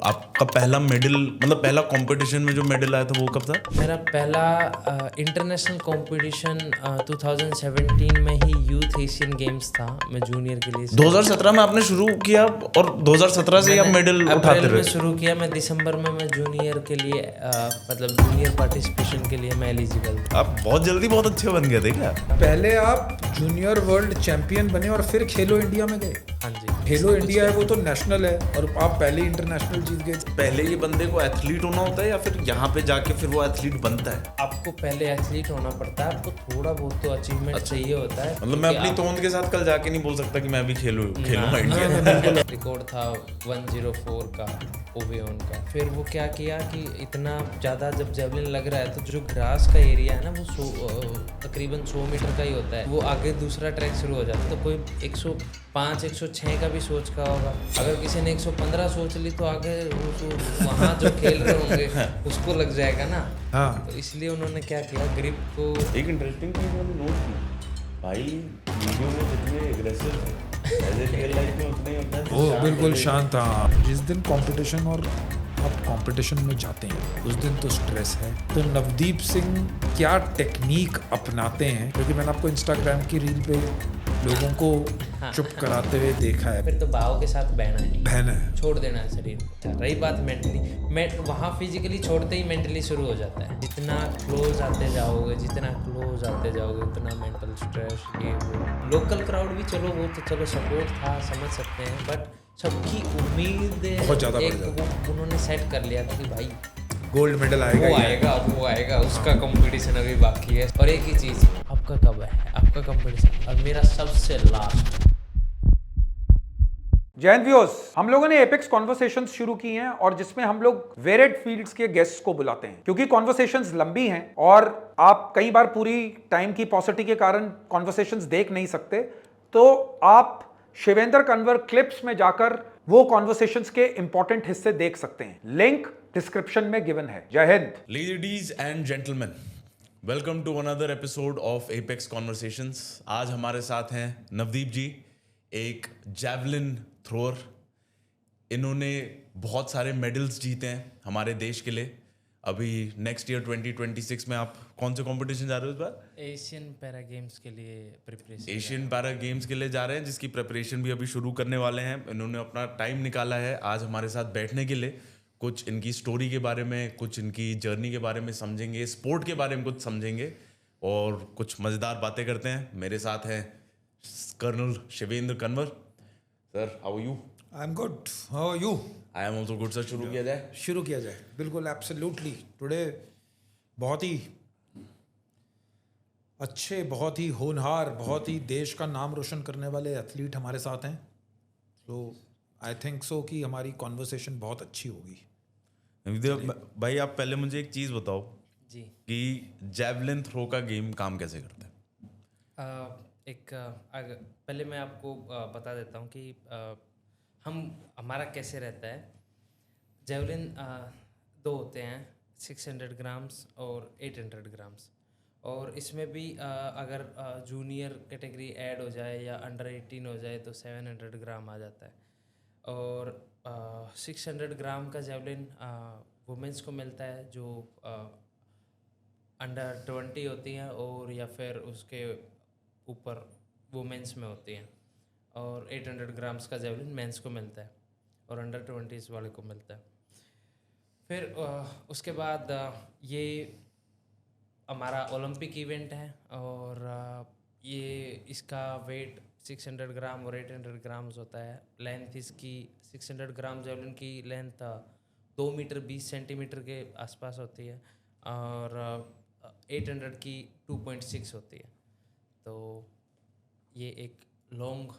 आपका पहला मेडल मतलब पहला कंपटीशन में जो मेडल आया था वो कब था? मेरा पहला इंटरनेशनल कंपटीशन 2017 में ही यूथ एशियन गेम्स था। मैं जूनियर के लिए 2017 में आपने शुरू किया और 2017 से ही आप मेडल उठाते अप्रैल में रहे। शुरू किया। मैं दिसंबर में मैं जूनियर के लिए मतलब जूनियर पार्टिसिपेशन के लिए मैं एलिजिबल था। आप बहुत जल्दी बहुत अच्छे बन गए थे क्या? पहले आप जूनियर वर्ल्ड चैंपियन बने और फिर खेलो इंडिया में गए। हाँ जी, खेलो इंडिया है वो तो नेशनल है और आप पहले इंटरनेशनल जीत गए। पहले ये बंदे को एथलीट होना होता है या फिर यहाँ पे जाके फिर वो एथलीट बनता है? आपको पहले एथलीट होना पड़ता है। आपको थोड़ा बहुत तो अचीवमेंट चाहिए होता है। मतलब मैं अपनी तोंद के साथ कल जाके नहीं बोल सकता कि मैं भी खेलूंगा इंडिया। रिकॉर्ड था 104 का ओवेओन का। फिर वो क्या किया कि इतना ज़्यादा जब जेवलिन लग रहा है तो जो ग्रास का एरिया है ना वो तकरीबन 100 मीटर का ही होता है। वो आगे दूसरा ट्रैक शुरू हो जाता है। तो कोई 105 106 का भी सोच का होगा। अगर किसी ने 115 सोच ली तो आगे वो तो वहाँ जो खेल रहे होंगे उसको लग जाएगा ना। हाँ। तो इसलिए उन्होंने क्या किया, ग्रिप को एक इंटरेस्टिंग चीज मैंने नोट की, भाई वीडियो में जितने एग्रेसिव एज रियल लाइफ में उतने ही होता है। वो बिल्कुल शांत था। जिस दिन कंपटीशन और आप कंपटीशन में जाते हैं उस दिन तो स्ट्रेस है। तो नवदीप सिंह क्या टेक्निक अपनाते हैं, क्योंकि मैंने आपको इंस्टाग्राम की रील पे लोगों को चुप कराते हुए देखा है। फिर तो भाव के साथ बहना है, बहन है। छोड़ देना है शरीर को। रही बात मेंटली, वहाँ फिजिकली छोड़ते ही मेंटली शुरू हो जाता है। जितना क्लोज आते जाओगे उतना मेंटल स्ट्रेस ये वो। लोकल क्राउड भी चलो वो तो चलो सपोर्ट था, समझ सकते हैं, बट सबकी उम्मीद बहुत ज़्यादा एक बढ़ जाती वो उन्होंने सेट कर लिया था कि भाई गोल्ड मेडल आएगा वो आएगा उसका कंपटीशन अभी बाकी है। और एक ही चीज़, आपका कब है आपका कंपटीशन, और मेरा सबसे लास्ट। जैन व्यूअर्स, हम लोगों ने एपेक्स कॉन्वर्सेशंस शुरू की हैं और जिसमें हम लोग वेरिड फील्ड्स के गेस्ट्स को बुलाते हैं, क्योंकि कॉन्वर्सेशंस लंबी हैं और आप कई बार पूरी टाइम की पॉसिटी के कारण कॉन्वर्सेशंस देख नहीं सकते। तो आप शिवेंद्र कन्वर क्लिप्स में जाकर वो कॉन्वर्सेशंस के इंपॉर्टेंट हिस्से देख सकते हैं। लिंक डिस्क्रिप्शन में गिवन है। जय हिंद। Ladies and gentleman, welcome to another episode of Apex Conversations. आज हमारे साथ हैं नवदीप जी, एक जैवलिन थ्रोअर। इन्होंने बहुत सारे मेडल्स जीते हैं हमारे देश के लिए। अभी नेक्स्ट ईयर 2026 में आप कौन से कंपटीशन जा रहे हो इस बार? एशियन पैरा गेम्स के लिए प्रिपरेशन। एशियन पैरा गेम्स के लिए जा रहे हैं, जिसकी प्रिपरेशन भी अभी शुरू करने वाले हैं। इन्होंने अपना टाइम निकाला है आज हमारे साथ बैठने के लिए। कुछ इनकी स्टोरी के बारे में, कुछ इनकी जर्नी के बारे में समझेंगे, स्पोर्ट के बारे में कुछ समझेंगे और कुछ मज़ेदार बातें करते हैं। मेरे साथ हैं colonel Shivendra Kanwar. Sir, how are you? I am good, how are you? I am also good. Sir, शुरू किया जाए? शुरू किया जाए, बिल्कुल, एब्सोल्युटली। टुडे बहुत ही अच्छे, बहुत ही होनहार, बहुत ही देश का नाम रोशन करने वाले एथलीट हमारे साथ हैं। तो आई थिंक सो कि हमारी कॉन्वर्सेशन बहुत अच्छी होगी। भाई, आप पहले मुझे एक चीज़ बताओ जी। कि जैवलिन थ्रो का गेम काम कैसे करता है? पहले मैं आपको बता देता हूँ कि हमारा कैसे रहता है। जेवलिन दो होते हैं, 600 ग्राम्स और 800 ग्राम्स। और इसमें भी अगर जूनियर कैटेगरी ऐड हो जाए या अंडर 18 हो जाए तो 700 ग्राम आ जाता है। और 600 ग्राम का जेवलिन वुमेंस को मिलता है जो अंडर 20 होती हैं और या फिर उसके ऊपर वुमेंस में होती हैं। और 800 ग्राम्स का जेवलिन मेंस को मिलता है और अंडर 20s वाले को मिलता है। फिर उसके बाद ये हमारा ओलंपिक इवेंट है और ये इसका वेट 600 ग्राम और 800 ग्राम्स होता है। लेंथ इसकी 600 ग्राम जेवलिन की लेंथ 2 मीटर 20 सेंटीमीटर के आसपास होती है और 800 की 2.6 होती है। तो ये एक लॉन्ग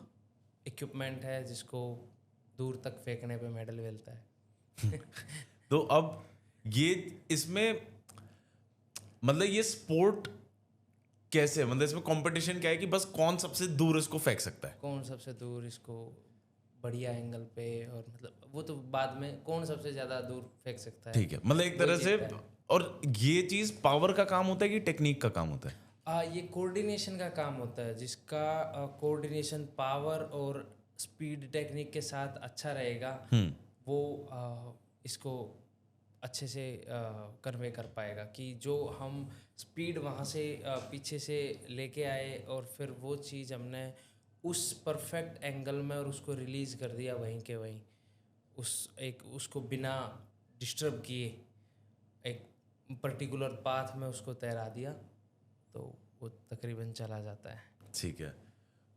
इक्विपमेंट है जिसको दूर तक फेंकने पे मेडल मिलता है। तो अब ये इसमें मतलब ये स्पोर्ट कैसे, मतलब इसमें कंपटीशन क्या है कि बस कौन सबसे दूर इसको फेंक सकता है? कौन सबसे दूर इसको बढ़िया एंगल पे, और मतलब वो तो बाद में कौन सबसे ज़्यादा दूर फेंक सकता है। ठीक है, मतलब एक तरह से। और ये चीज़ पावर का काम होता है कि टेक्निक का काम होता है? ये कोऑर्डिनेशन का काम होता है, जिसका कोऑर्डिनेशन पावर और स्पीड टेक्निक के साथ अच्छा रहेगा वो इसको अच्छे से कन्वे कर पाएगा कि जो हम स्पीड वहाँ से पीछे से लेके आए और फिर वो चीज़ हमने उस परफेक्ट एंगल में और उसको रिलीज़ कर दिया वहीं के वहीं, उसको बिना डिस्टर्ब किए एक पर्टिकुलर पाथ में उसको तैरा दिया, तो वो तकरीबन चला जाता है। ठीक है।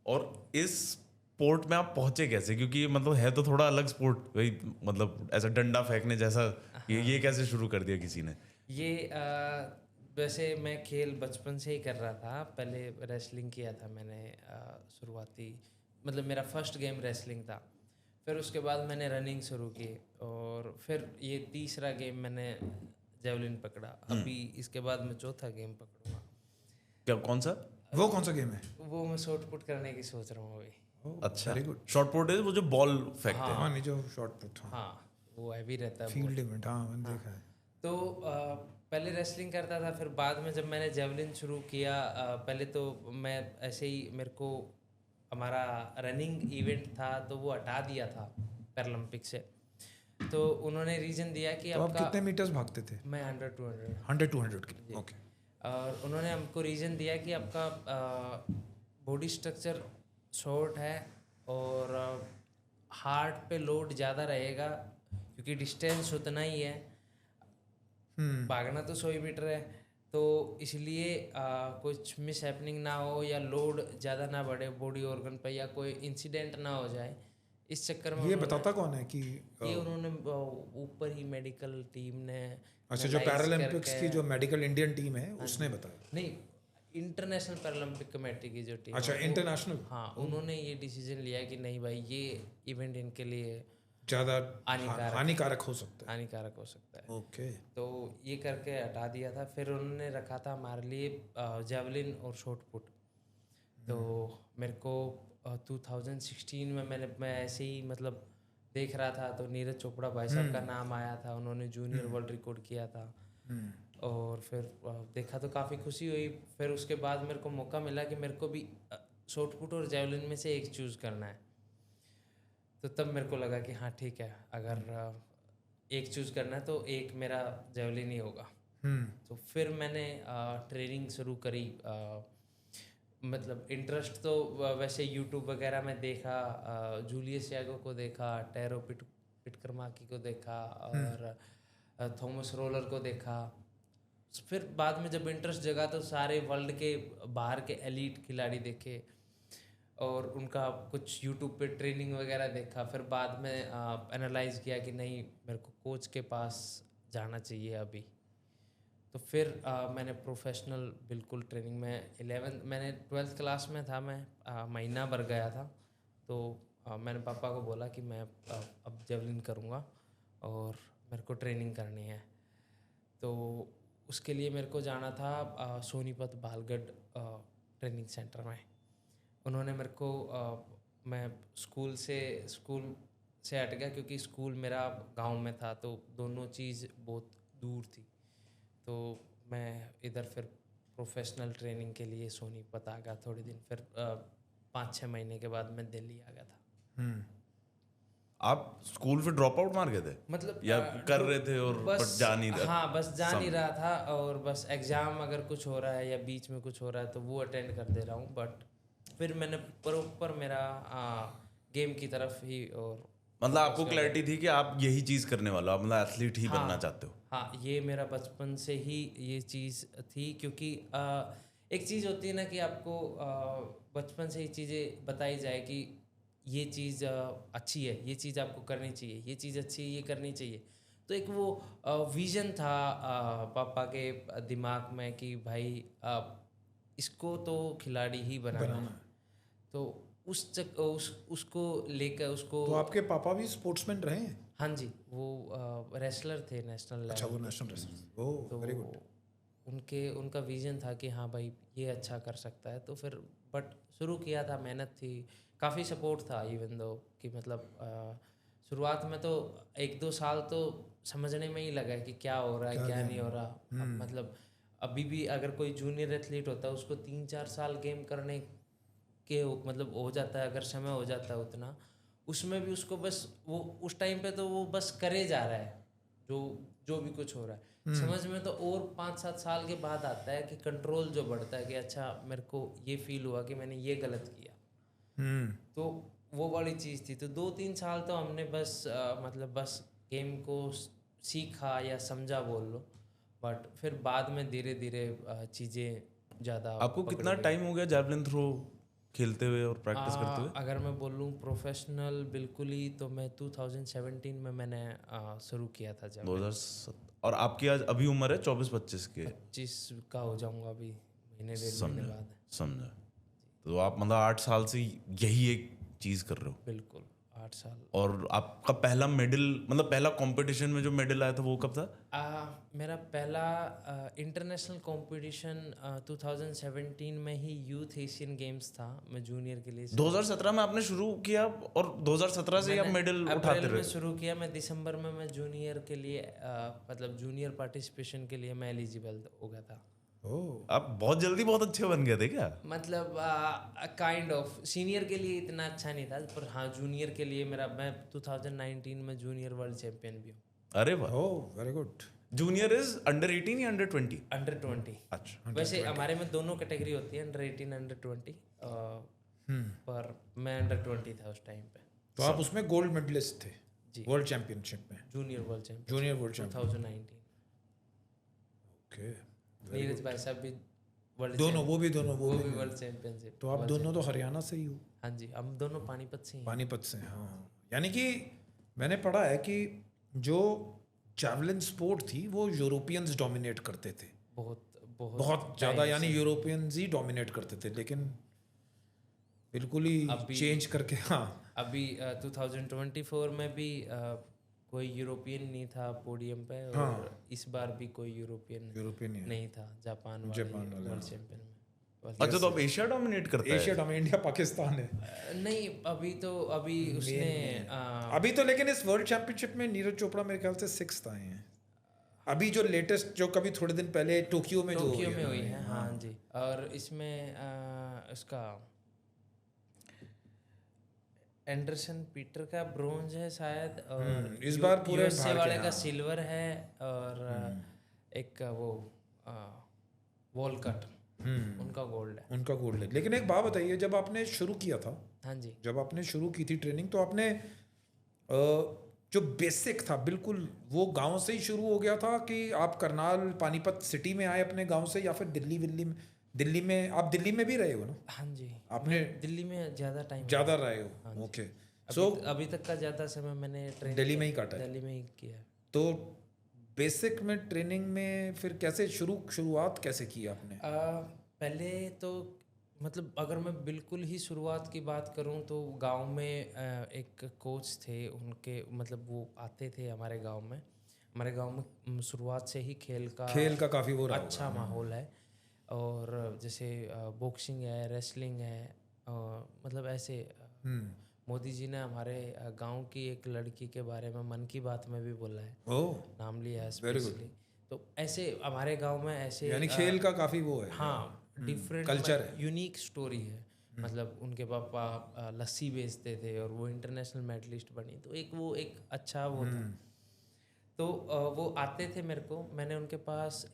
और इस स्पोर्ट में आप पहुंचे कैसे, क्योंकि मतलब है तो थोड़ा अलग स्पोर्ट, वही मतलब ऐसा डंडा फेंकने जैसा, ये कैसे शुरू कर दिया किसी ने? ये वैसे मैं खेल बचपन से ही कर रहा था। पहले रेसलिंग किया था मैंने, शुरुआती मतलब मेरा फर्स्ट गेम रेसलिंग था। फिर उसके बाद मैंने रनिंग शुरू की और फिर ये तीसरा गेम मैंने जेवलिन पकड़ा। अभी इसके बाद मैं चौथा गेम पकड़ूंगा। क्या, कौन सा? वो कौन सा गेम है? वो मैं शॉर्ट पुट करने की सोच रहा हूँ अभी। अच्छा, वेरी गुड। शॉर्ट पुट है वो जो बॉल फेंकते हैं। हाँ, नहीं जो शॉर्ट पुट, हाँ, वो हैवी रहता है फील्ड इवेंट, हाँ मैंने देखा है। तो पहले रेसलिंग करता था, फिर बाद में जब मैंने जेवलिन शुरू किया, पहले तो मैं ऐसे ही, मेरे को हमारा रनिंग इवेंट था तो वो हटा दिया था पैरालंपिक से। तो उन्होंने रीज़न दिया कि तो आप आपका, कितने मीटर्स भागते थे? मैं 100-200, 100-200 के, ओके। और उन्होंने हमको रीज़न दिया कि आपका बॉडी स्ट्रक्चर शॉर्ट है और हार्ट पे लोड ज़्यादा रहेगा क्योंकि डिस्टेंस उतना ही है, भागना तो 100 मीटर है, तो इसलिए कुछ मिस हैपनिंग ना हो या लोड ज़्यादा ना बढ़े बॉडी ऑर्गन पे या कोई इंसिडेंट ना हो जाए, इस चक्कर में ये बताता कौन है कि ये उन्होंने ऊपर ही मेडिकल टीम ने, अच्छा, जो पैरालंपिक्स की जो मेडिकल इंडियन टीम है उसने बताया? नहीं, इंटरनेशनल पैरालंपिक कमेटी की जो टीम, अच्छा, इंटरनेशनल, हाँ, उन्होंने ये डिसीजन लिया कि नहीं भाई, ये इवेंट इनके लिए ज़्यादा हानिकारक हो सकता है। हानिकारक हो सकता है। ओके। तो ये करके हटा दिया था। फिर उन्होंने रखा था हमारे लिए जेवलिन और शॉट पुट। तो मेरे को 2016 में मैं ऐसे ही मतलब देख रहा था तो नीरज चोपड़ा भाई साहब का नाम आया था, उन्होंने जूनियर वर्ल्ड रिकॉर्ड किया था। और फिर देखा तो काफ़ी खुशी हुई। फिर उसके बाद मेरे को मौका मिला कि मेरे को भी शॉट पुट और जेवलिन में से एक चूज़ करना है। तो तब मेरे को लगा कि हाँ ठीक है, अगर एक चूज़ करना है तो एक मेरा जेवलिन ही होगा। तो फिर मैंने ट्रेनिंग शुरू करी। मतलब इंटरेस्ट तो वैसे यूट्यूब वगैरह में देखा, जूलियस यागो को देखा, टैरो पिटकरमाकी को देखा और थॉमस रोलर को देखा। फिर बाद में जब इंटरेस्ट जगा तो सारे वर्ल्ड के बाहर के एलीट खिलाड़ी देखे और उनका कुछ यूट्यूब पे ट्रेनिंग वगैरह देखा। फिर बाद में एनालाइज किया कि नहीं, मेरे को कोच के पास जाना चाहिए अभी। तो फिर मैंने प्रोफेशनल बिल्कुल ट्रेनिंग में मैंने 12th क्लास में था, मैं महीना भर गया था। तो मैंने पापा को बोला कि मैं अब जेवलिन करूँगा और मेरे को ट्रेनिंग करनी है। तो उसके लिए मेरे को जाना था सोनीपत बालगढ़ ट्रेनिंग सेंटर में। उन्होंने मेरे को मैं स्कूल से हट गया क्योंकि स्कूल मेरा गांव में था, तो दोनों चीज़ बहुत दूर थी। तो मैं इधर फिर प्रोफेशनल ट्रेनिंग के लिए सोनीपत आ गया थोड़े दिन। फिर 5-6 महीने के बाद मैं दिल्ली आ गया था। आप स्कूल फिर ड्रॉप आउट मार गए थे मतलब या कर रहे थे और बस जा नहीं रहा? हाँ, बस जा नहीं रहा था और बस एग्ज़ाम अगर कुछ हो रहा है या बीच में कुछ हो रहा है तो वो अटेंड कर दे रहा हूँ। बट फिर मैंने प्रॉपर मेरा गेम की तरफ ही, और मतलब आपको क्लैरिटी थी कि आप यही चीज़ करने वाले हो, आप मतलब एथलीट ही बनना चाहते हो? हाँ, ये मेरा बचपन से ही ये चीज़ थी। क्योंकि एक चीज़ होती है ना कि आपको बचपन से ही चीज़ें बताई जाए कि ये चीज़ अच्छी है, ये चीज़ आपको करनी चाहिए, ये चीज़ अच्छी है, ये करनी चाहिए। तो एक वो विज़न था पापा के दिमाग में कि भाई इसको तो खिलाड़ी ही बनाना है। तो उसको लेकर उसको। तो आपके पापा भी स्पोर्ट्समैन रहे हैं? हाँ जी, वो रेसलर थे नेशनल लेवल। अच्छा, वो नेशनल रेसलर। ओह, वेरी गुड। उनका विजन था कि हाँ भाई ये अच्छा कर सकता है। तो फिर बट शुरू किया था, मेहनत थी, काफ़ी सपोर्ट था। इवन दो कि मतलब शुरुआत में तो 1-2 साल तो समझने में ही लगा कि क्या हो रहा है, क्या नहीं हो रहा। अब मतलब अभी भी अगर कोई जूनियर एथलीट होता है उसको 3-4 साल गेम करने के मतलब हो जाता है, अगर समय हो जाता है उतना, उसमें भी उसको बस वो उस टाइम पे तो वो बस करे जा रहा है, जो भी कुछ हो रहा है समझ में तो और 5-7 साल के बाद आता है कि कंट्रोल जो बढ़ता है कि अच्छा मेरे को ये फील हुआ कि मैंने ये गलत किया। तो वो वाली चीज़ थी। तो 2-3 साल तो हमने बस मतलब बस गेम को सीखा या समझा बोल लो, बट फिर बाद में धीरे धीरे चीज़ें ज़्यादा आपको कितना टाइम हो गया जैवलिन थ्रो खेलते हुए और प्रैक्टिस करते हुए? अगर मैं बोलूँ प्रोफेशनल बिल्कुल ही तो मैं 2017 में मैंने शुरू किया था जब 2007। और आपकी आज अभी उम्र है 24-25 के? 25 का हो जाऊंगा अभी महीने 1.5 महीने बाद। समझा। तो आप मतलब 8 साल से यही एक चीज़ कर रहे हो? बिल्कुल 8 साल। और आपका पहला मेडल मतलब पहला कंपटीशन में जो मेडल आया था वो कब था? मेरा पहला इंटरनेशनल कंपटीशन 2017 में ही यूथ एशियन गेम्स था। मैं जूनियर के लिए 2017 में आपने शुरू किया और 2017 से ही आप मेडल उठाते अप्रैल में रहे? शुरू किया। मैं दिसंबर में मैं जूनियर के लिए मतलब जूनियर पार्टिसिपेशन के लिए मैं एलिजिबल हो गया था। आप बहुत जल्दी बहुत अच्छे बन गए थे क्या? मतलब काइंड ऑफ सीनियर के लिए इतना अच्छा नहीं था, पर हाँ जूनियर के लिए मैं 2019 में जूनियर वर्ल्ड चैंपियन भी हूँ। अरे वाह, very good. Junior is under 18 या अंडर 20? अंडर 20। अच्छा, वैसे हमारे में दोनों कैटेगरी होती है, अंडर 18 अंडर 20। पर मैं अंडर 20 था उस टाइम पे। तो आप उसमें गोल्ड मेडलिस्ट थे जी। वर्ल्ड चैंपियनशिप में? Junior world champion junior world champion 2019। Okay. Neeraj भाई साहब भी वर्ल्ड दोनों वो भी वर्ल्ड चैंपियनशिप। तो आप दोनों तो हरियाणा से ही हो? हाँ जी, हम दोनों पानीपत से ही हैं। पानीपत से, हाँ। यानी कि मैंने पढ़ा है कि जो जैवलिन स्पोर्ट थी वो यूरोपियंस डोमिनेट करते थे बहुत ज़्यादा, यानी यूरोपियंस ही डोमिनेट करते थे, लेकिन बिल्कुल ही चेंज करके। हाँ, अभी 2024 में भी कोई यूरोपियन नहीं था पोडियम पे, और इस बार भी कोई यूरोपियन नहीं था जापान वाले वर्ल्ड चैंपियन में। अच्छा, तो अब एशिया डोमिनेट करता है? एशिया डोमिनेट, इंडिया पाकिस्तान है। नहीं, अभी उसने अभी तो, लेकिन इस वर्ल्ड चैंपियनशिप में नीरज चोपड़ा मेरे ख्याल से 6th आए हैं। अभी जो लेटेस्ट, जो कभी थोड़े दिन पहले टोक्यो में हुई है, हाँ जी। और इसमें उसका एंडरसन पीटर का ब्रोंज है शायद, और इस बार पूरे यूएसए वाले का सिल्वर है, और एक वो वॉलकट उनका गोल्ड है। लेकिन एक बात बताइए, जब आपने शुरू किया था, हाँ जी, जब आपने शुरू की थी ट्रेनिंग, तो आपने जो बेसिक था बिल्कुल वो गांव से ही शुरू हो गया था कि आप करनाल पानीपत सिटी में आए अपने गांव से, या फिर दिल्ली में आप दिल्ली में भी रहे हो ना? हाँ जी, आपने दिल्ली में ज़्यादा रहे हो? ओके। सो अभी तक का ज़्यादा समय मैंने दिल्ली में ही काटा है? दिल्ली में ही किया है। तो बेसिक में ट्रेनिंग में फिर कैसे शुरुआत कैसे की आपने? पहले तो मतलब अगर मैं बिल्कुल ही शुरुआत की बात करूं तो गांव में एक कोच थे, उनके मतलब वो आते थे हमारे गांव में शुरुआत से ही खेल का काफ़ी वो अच्छा माहौल है। और जैसे बॉक्सिंग है, रेसलिंग है, मतलब ऐसे मोदी जी ने हमारे गांव की एक लड़की के बारे में मन की बात में भी बोला है, नाम लिया है स्पेशली। तो ऐसे हमारे गांव में ऐसे यानी खेल का काफ़ी वो है। हाँ, डिफरेंट कल्चर है, यूनिक स्टोरी है। मतलब उनके पापा लस्सी बेचते थे और वो इंटरनेशनल मेडलिस्ट बनी, तो एक अच्छा वो था। तो वो आते थे मेरे को, मैंने उनके पास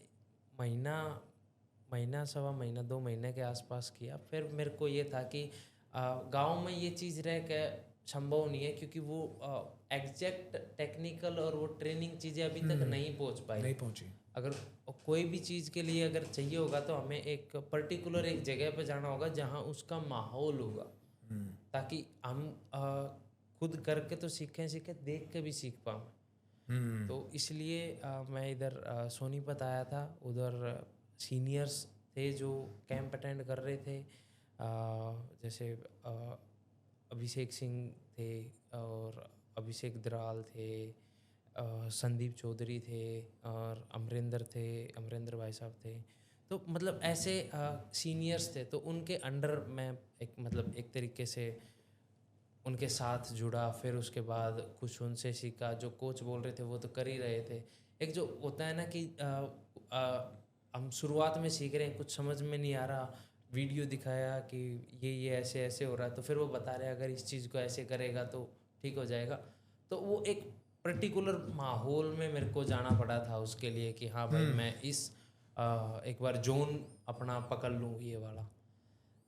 महीना सवा महीना 2 महीने के आसपास किया। फिर मेरे को ये था कि गांव में ये चीज़ रह के संभव नहीं है, क्योंकि वो एग्जैक्ट टेक्निकल और वो ट्रेनिंग चीज़ें अभी तक नहीं पहुंची। अगर कोई भी चीज़ के लिए अगर चाहिए होगा तो हमें एक पर्टिकुलर एक जगह पे जाना होगा जहाँ उसका माहौल होगा, ताकि हम खुद करके तो सीखें, देख के भी सीख पाऊँ। तो इसलिए मैं इधर सोनीपत आया था। उधर सीनियर्स थे जो कैंप अटेंड कर रहे थे, जैसे अभिषेक सिंह थे और अभिषेक दराल थे, संदीप चौधरी थे और अमरिंदर भाई साहब थे। तो मतलब ऐसे सीनियर्स थे, तो उनके अंडर मैं एक तरीके से उनके साथ जुड़ा। फिर उसके बाद कुछ उनसे सीखा, जो कोच बोल रहे थे वो तो कर ही रहे थे। एक जो होता है ना कि हम शुरुआत में सीख रहे हैं, कुछ समझ में नहीं आ रहा, वीडियो दिखाया कि ये ऐसे ऐसे हो रहा है, तो फिर वो बता रहे अगर इस चीज़ को ऐसे करेगा तो ठीक हो जाएगा। तो वो एक पर्टिकुलर माहौल में मेरे को जाना पड़ा था उसके लिए कि हाँ भाई मैं इस एक बार जोन अपना पकड़ लूँ ये वाला,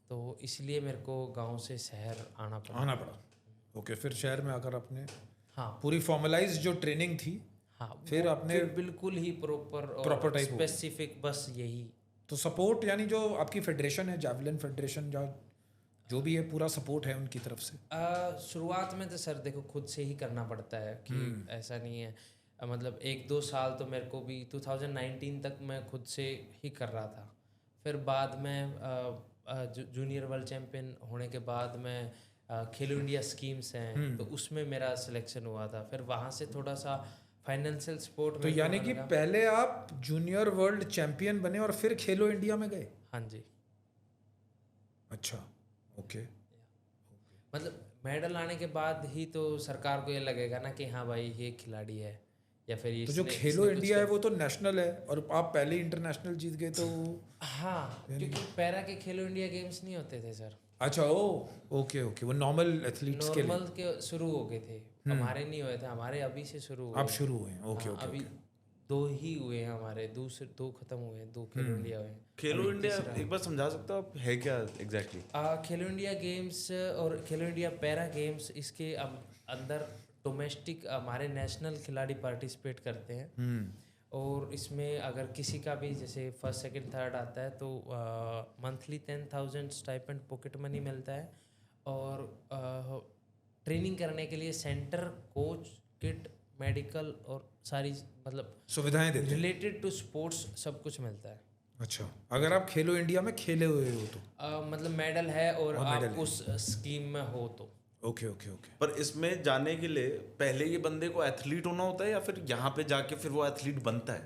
तो इसलिए मेरे को गांव से शहर आना पड़ा। ओके, फिर शहर में आकर आपने हाँ पूरी फॉर्मलाइज जो ट्रेनिंग थी, हाँ, फिर आपने बिल्कुल ही प्रॉपर Proper type हो। स्पेसिफिक, बस यही। तो सपोर्ट यानी जो आपकी फेडरेशन है, जावलिन फेडरेशन, जो भी है, पूरा सपोर्ट है उनकी तरफ से? शुरुआत में तो सर देखो खुद से ही करना पड़ता है कि ऐसा नहीं है, मतलब 1-2 साल तो मेरे को भी 2019 तक मैं खुद से ही कर रहा था। फिर बाद में जूनियर वर्ल्ड चैम्पियन होने के बाद में खेलो इंडिया स्कीम्स हैं, तो उसमें मेरा सिलेक्शन हुआ था। फिर वहाँ से थोड़ा सा फाइनेंशियल सपोर्ट। तो यानी कि पहले आप जूनियर वर्ल्ड चैंपियन बने और फिर खेलो इंडिया में गए? हाँ जी। अच्छा, ओके। मतलब मेडल आने के बाद ही तो सरकार को ये लगेगा ना कि हाँ भाई ये खिलाड़ी है, या फिर ये तो जो खेलो इंडिया है वो तो नेशनल है और आप पहले इंटरनेशनल जीत गए, तो हाँ, क्योंकि पैरा के खेलो इंडिया गेम्स नहीं होते थे सर। अच्छा, ओके, वो नॉर्मल एथलीट्स के लिए नॉर्मल के शुरू हो गए थे, हमारे नहीं हुए थे, हमारे अभी से शुरू हुए। आप शुरू हुए हैं? ओके, अभी 2 ही हुए हैं हमारे, 2 खत्म हुए हैं, 2 खेलो इंडिया हुए हैं। खेलो इंडिया एक बार समझा सकते हो आप, है क्या एग्जैक्टली? खेलो इंडिया गेम्स और खेलो इंडिया पैरा गेम्स, इसके अंदर डोमेस्टिक हमारे नेशनल खिलाड़ी पार्टिसिपेट करते हैं। और इसमें अगर किसी का भी जैसे फर्स्ट सेकंड थर्ड आता है तो मंथली 10,000 स्टाइपेंड पॉकेट मनी मिलता है, और ट्रेनिंग करने के लिए सेंटर, कोच, किट, मेडिकल और सारी मतलब सुविधाएं देते हैं रिलेटेड टू स्पोर्ट्स, सब कुछ मिलता है। अच्छा, अगर आप खेलो इंडिया में खेले हुए हो तो मतलब मेडल है और आप उस स्कीम में हो तो। ओके। पर इसमें जाने के लिए पहले ये बंदे को एथलीट होना होता है या फिर यहाँ पे जाके फिर वो एथलीट बनता है?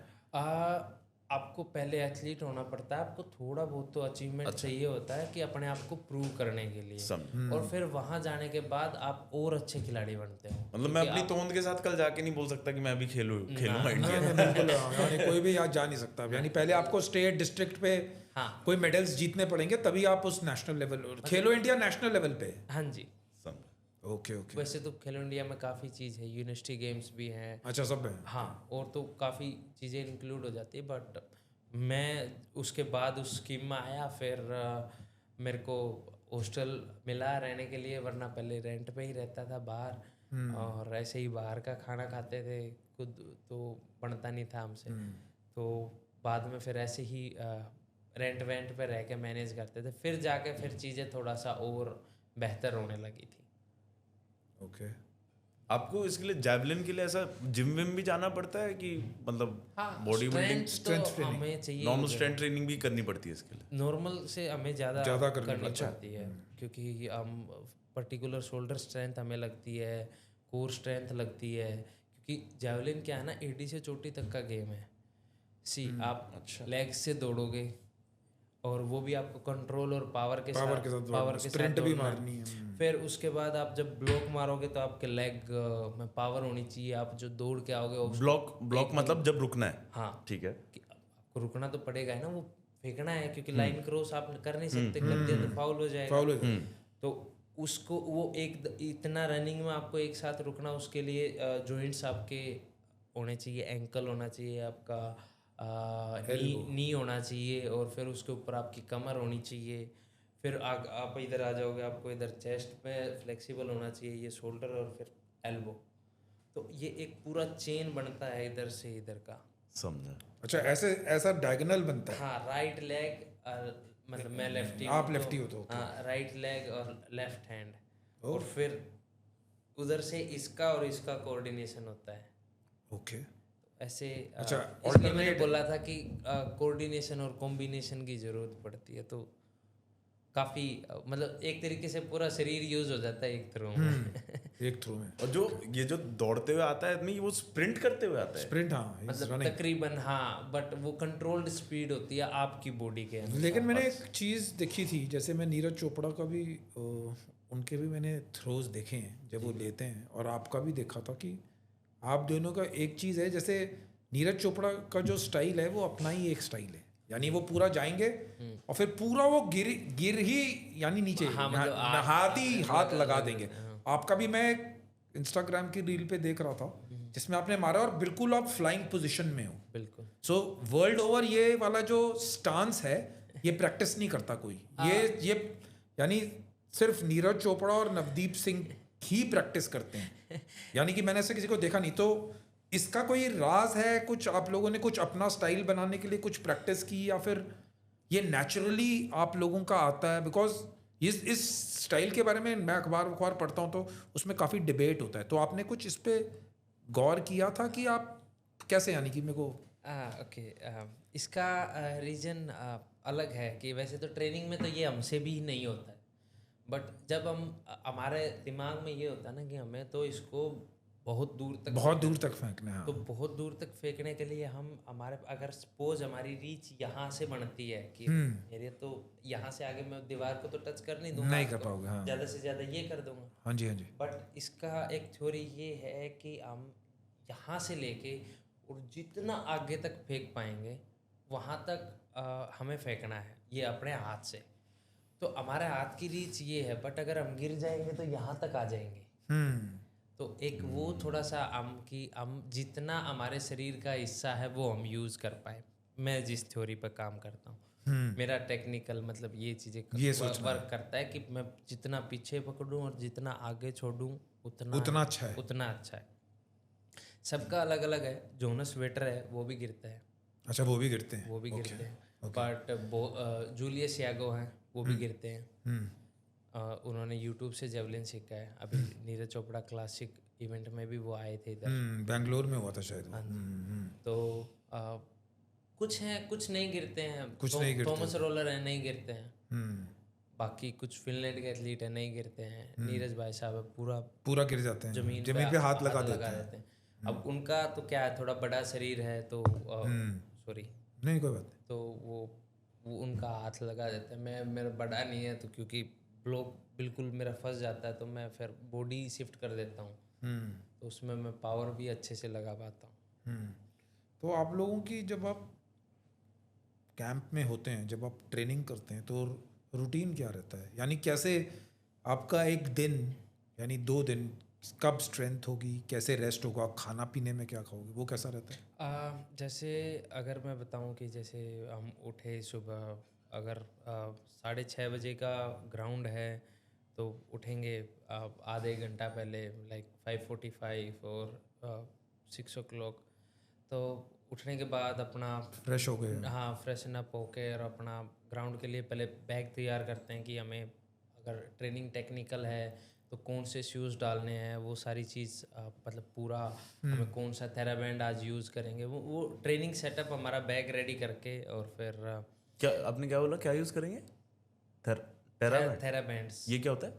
आपको पहले एथलीट होना पड़ता है, आपको थोड़ा बहुत तो अचीवमेंट चाहिए होता है कि अपने आप को प्रूव करने के लिए, और फिर वहाँ जाने के बाद आप और अच्छे खिलाड़ी बनते हो। मतलब मैं अपनी तोंद के साथ कल जाके नहीं बोल सकता कि मैं अभी खेलूंगा इंडिया। बिल्कुल, यानी कोई भी आज जा नहीं सकता। यानी पहले आपको स्टेट, डिस्ट्रिक्ट पे कोई मेडल्स जीतने पड़ेंगे, तभी आप उस नेशनल लेवल, खेलो इंडिया नेशनल लेवल पे। हाँ जी। ओके। वैसे तो खेलो इंडिया में काफ़ी चीज़ है, यूनिवर्सिटी गेम्स भी हैं। अच्छा, सब है? हाँ, और तो काफ़ी चीज़ें इंक्लूड हो जाती है, बट मैं उसके बाद उस स्कीम में आया। फिर मेरे को हॉस्टल मिला रहने के लिए, वरना पहले रेंट पे ही रहता था बाहर, और ऐसे ही बाहर का खाना खाते थे, खुद तो बनता नहीं था हमसे। तो बाद में फिर ऐसे ही रेंट वेंट पे रह के मैनेज करते थे, फिर जाके फिर चीज़ें थोड़ा सा और बेहतर होने लगी थी। ओके। आपको इसके लिए जैवलिन के लिए ऐसा जिम विम भी जाना पड़ता है कि मतलब बॉडी बिल्डिंग, स्ट्रेंथ हमें चाहिए, नॉर्मल स्ट्रेंथ ट्रेनिंग भी करनी पड़ती है इसके लिए? नॉर्मल से हमें ज़्यादा करनी पड़ती है, क्योंकि हम पर्टिकुलर शोल्डर स्ट्रेंथ हमें लगती है, कोर स्ट्रेंथ लगती है, क्योंकि जैवलिन क्या है ना, एडी से चोटी तक का गेम है। आप लेग से दौड़ोगे, और वो भी आपको कंट्रोल और पावर के साथ स्प्रिंट भी मारनी है। फिर उसके बाद आप जब ब्लॉक मारोगे तो आपके लेग में पावर होनी चाहिए, आप जो दौड़ के आओगे। ब्लॉक मतलब जब रुकना है? हाँ, ठीक है। आपको रुकना तो पड़ेगा है ना, वो फेंकना है, क्योंकि लाइन क्रॉस आप कर नहीं सकते, कर दिया तो फाउल हो जाएगा। तो उसको वो एक इतना रनिंग में आपको एक साथ रुकना, उसके लिए जॉइंट्स आपके होने चाहिए, एंकल होना चाहिए आपका, नी होना चाहिए, और फिर उसके ऊपर आपकी कमर होनी चाहिए। फिर आप इधर आ जाओगे, आपको इधर चेस्ट पे फ्लेक्सिबल होना चाहिए, ये शोल्डर और फिर एल्बो। तो ये एक पूरा चेन बनता है इधर से इधर का। समझा। अच्छा, ऐसा डायगोनल बनता है? हाँ, राइट लेग, मतलब मैं लेफ्टी, आप लेफ्टी हो तो हाँ, राइट लेग और लेफ्ट हैंड, और फिर उधर से इसका और इसका कोऑर्डिनेशन होता है। ओके। ऐसे अच्छा, इसलिए मैंने बोला था कि कोऑर्डिनेशन और कॉम्बिनेशन की ज़रूरत पड़ती है, तो काफ़ी मतलब एक तरीके से पूरा शरीर यूज हो जाता है एक थ्रो में। और जो दौड़ते हुए आता है नहीं, वो स्प्रिंट करते हुए आता है? स्प्रिंट, हाँ, मतलब तकरीबन, हाँ, बट वो कंट्रोल्ड स्पीड होती है आपकी बॉडी के अनुसार। लेकिन मैंने एक चीज़ देखी थी, जैसे मैं नीरज चोपड़ा का भी, उनके भी मैंने थ्रोज देखे हैं जब वो लेते हैं, और आपका भी देखा था कि आप दोनों का एक चीज़ है, जैसे नीरज चोपड़ा का जो स्टाइल है वो अपना ही एक स्टाइल है, यानी वो पूरा जाएंगे और फिर पूरा वो गिर ही, यानी नीचे हाथ लगा देंगे। आपका भी मैं इंस्टाग्राम की रील पे देख रहा था जिसमें आपने मारा और बिल्कुल आप फ्लाइंग पोजीशन में हो। बिल्कुल। सो वर्ल्ड ओवर ये वाला जो स्टांस है ये प्रैक्टिस नहीं करता कोई, ये यानी सिर्फ नीरज चोपड़ा और नवदीप सिंह ही प्रैक्टिस करते हैं, यानी कि मैंने ऐसे किसी को देखा नहीं। तो इसका कोई राज है कुछ, आप लोगों ने कुछ अपना स्टाइल बनाने के लिए कुछ प्रैक्टिस की, या फिर ये नेचुरली आप लोगों का आता है? बिकॉज इस स्टाइल के बारे में मैं अखबार पढ़ता हूँ तो उसमें काफ़ी डिबेट होता है, तो आपने कुछ इस पे गौर किया था कि आप कैसे, यानी कि मेरे को ओके, इसका रीज़न अलग है कि वैसे तो ट्रेनिंग में तो ये हमसे भी नहीं होता है, बट जब हम हमारे दिमाग में ये होता है ना कि हमें तो इसको बहुत दूर तक फेंकना है। तो बहुत दूर तक फेंकने के लिए हम हमारे अगर सपोज हमारी रीच यहाँ से बनती है कि मेरे तो यहाँ से आगे मैं दीवार को तो टच कर नहीं दूंगा, नहीं कर पाओगे, हाँ। ज़्यादा से ज़्यादा ये कर दूंगा। हाँ जी, हाँ जी। बट इसका एक थ्योरी ये है कि हम यहाँ से लेके और जितना आगे तक फेंक पाएंगे वहाँ तक हमें फेंकना है, ये अपने हाथ से। तो हमारे हाथ की रीच ये है, बट अगर हम गिर जाएंगे तो यहाँ तक आ जाएंगे। तो एक वो थोड़ा सा हम जितना हमारे शरीर का हिस्सा है वो हम यूज़ कर पाए। मैं जिस थ्योरी पर काम करता हूँ, मेरा टेक्निकल मतलब ये चीज़ें वर्क करता है कि मैं जितना पीछे पकड़ूँ और जितना आगे छोड़ूँ उतना अच्छा है। सबका अलग अलग है। जोनस वेटर है वो भी गिरता है। अच्छा, वो भी गिरते हैं? बट जूलियस यागो हैं वो भी गिरते हैं। उन्होंने यूट्यूब से जेवलिन सीखा है। अभी नीरज चोपड़ा क्लासिक इवेंट में भी वो आए थे इधर, बेंगलोर में हुआ था शायद। हाँ जी। तो कुछ हैं, कुछ नहीं गिरते हैं। थॉमस रोलर है, नहीं गिरते हैं। बाकी कुछ फिनलैंड के एथलीट है, नहीं गिरते हैं। नीरज भाई साहब है, पूरा गिर जाते हैं, जमीन पे हाथ लगा देते हैं। अब उनका तो क्या है, थोड़ा बड़ा शरीर है तो सॉरी नहीं कोई बात, तो वो उनका हाथ लगा देते हैं। मेरा बड़ा नहीं है तो क्योंकि ब्लॉक बिल्कुल मेरा फंस जाता है तो मैं फिर बॉडी शिफ्ट कर देता हूँ, तो उसमें मैं पावर भी अच्छे से लगा पाता हूँ। तो आप लोगों की जब आप कैंप में होते हैं, जब आप ट्रेनिंग करते हैं, तो रूटीन क्या रहता है? यानी कैसे आपका एक दिन, यानी 2 दिन, कब स्ट्रेंथ होगी, कैसे रेस्ट होगा, खाना पीने में क्या खाओगे, वो कैसा रहता है? जैसे अगर मैं बताऊं कि जैसे हम उठे सुबह, अगर 6:30 बजे का ग्राउंड है तो उठेंगे आधे घंटा पहले, लाइक 5:45 और 6 o'clock। तो उठने के बाद अपना फ्रेश हो गए, हाँ, फ्रेशन अप होके और अपना ग्राउंड के लिए पहले बैग तैयार करते हैं कि हमें अगर ट्रेनिंग टेक्निकल है तो कौन से शूज़ डालने हैं, वो सारी चीज़ मतलब पूरा हमें कौन सा थेराबैंड आज यूज़ करेंगे, वो ट्रेनिंग सेटअप हमारा बैग रेडी करके। और फिर क्या आपने क्या बोला, क्या यूज़ करेंगे? थेराबैंड्स। ये क्या होता है?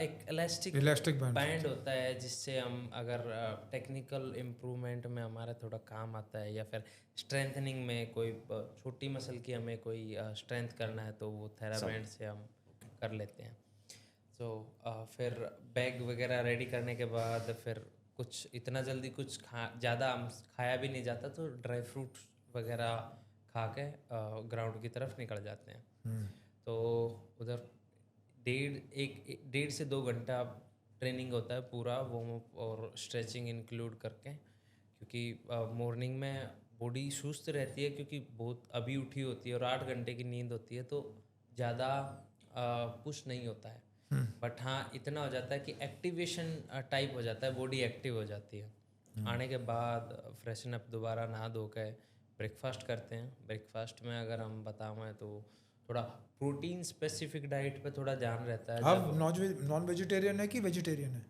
एक इलास्टिक बैंड होता है जिससे हम अगर टेक्निकल इम्प्रूवमेंट में हमारा थोड़ा काम आता है, या फिर स्ट्रेंथनिंग में कोई छोटी मसल की हमें कोई स्ट्रेंथ करना है तो वो थेराबैंड से हम कर लेते हैं। तो फिर बैग वगैरह रेडी करने के बाद फिर कुछ इतना जल्दी कुछ ज़्यादा खाया भी नहीं जाता, तो ड्राई फ्रूट वगैरह खा के ग्राउंड की तरफ निकल जाते हैं। तो उधर 1.5 से 2 घंटा ट्रेनिंग होता है पूरा, वार्म अप और स्ट्रेचिंग इंक्लूड करके, क्योंकि मॉर्निंग में बॉडी सुस्त रहती है क्योंकि बहुत अभी उठी होती है और 8 घंटे की नींद होती है, तो ज़्यादा पुश नहीं होता है। बट हाँ, इतना हो जाता है कि एक्टिवेशन टाइप हो जाता है, बॉडी एक्टिव हो जाती है। आने के बाद फ्रेशन अप, दोबारा नहा धो के ब्रेकफास्ट करते हैं। ब्रेकफास्ट में अगर हम बताएं तो थोड़ा प्रोटीन स्पेसिफिक डाइट पे थोड़ा ध्यान रहता है। आप नॉन वेजिटेरियन है कि वेजिटेरियन है?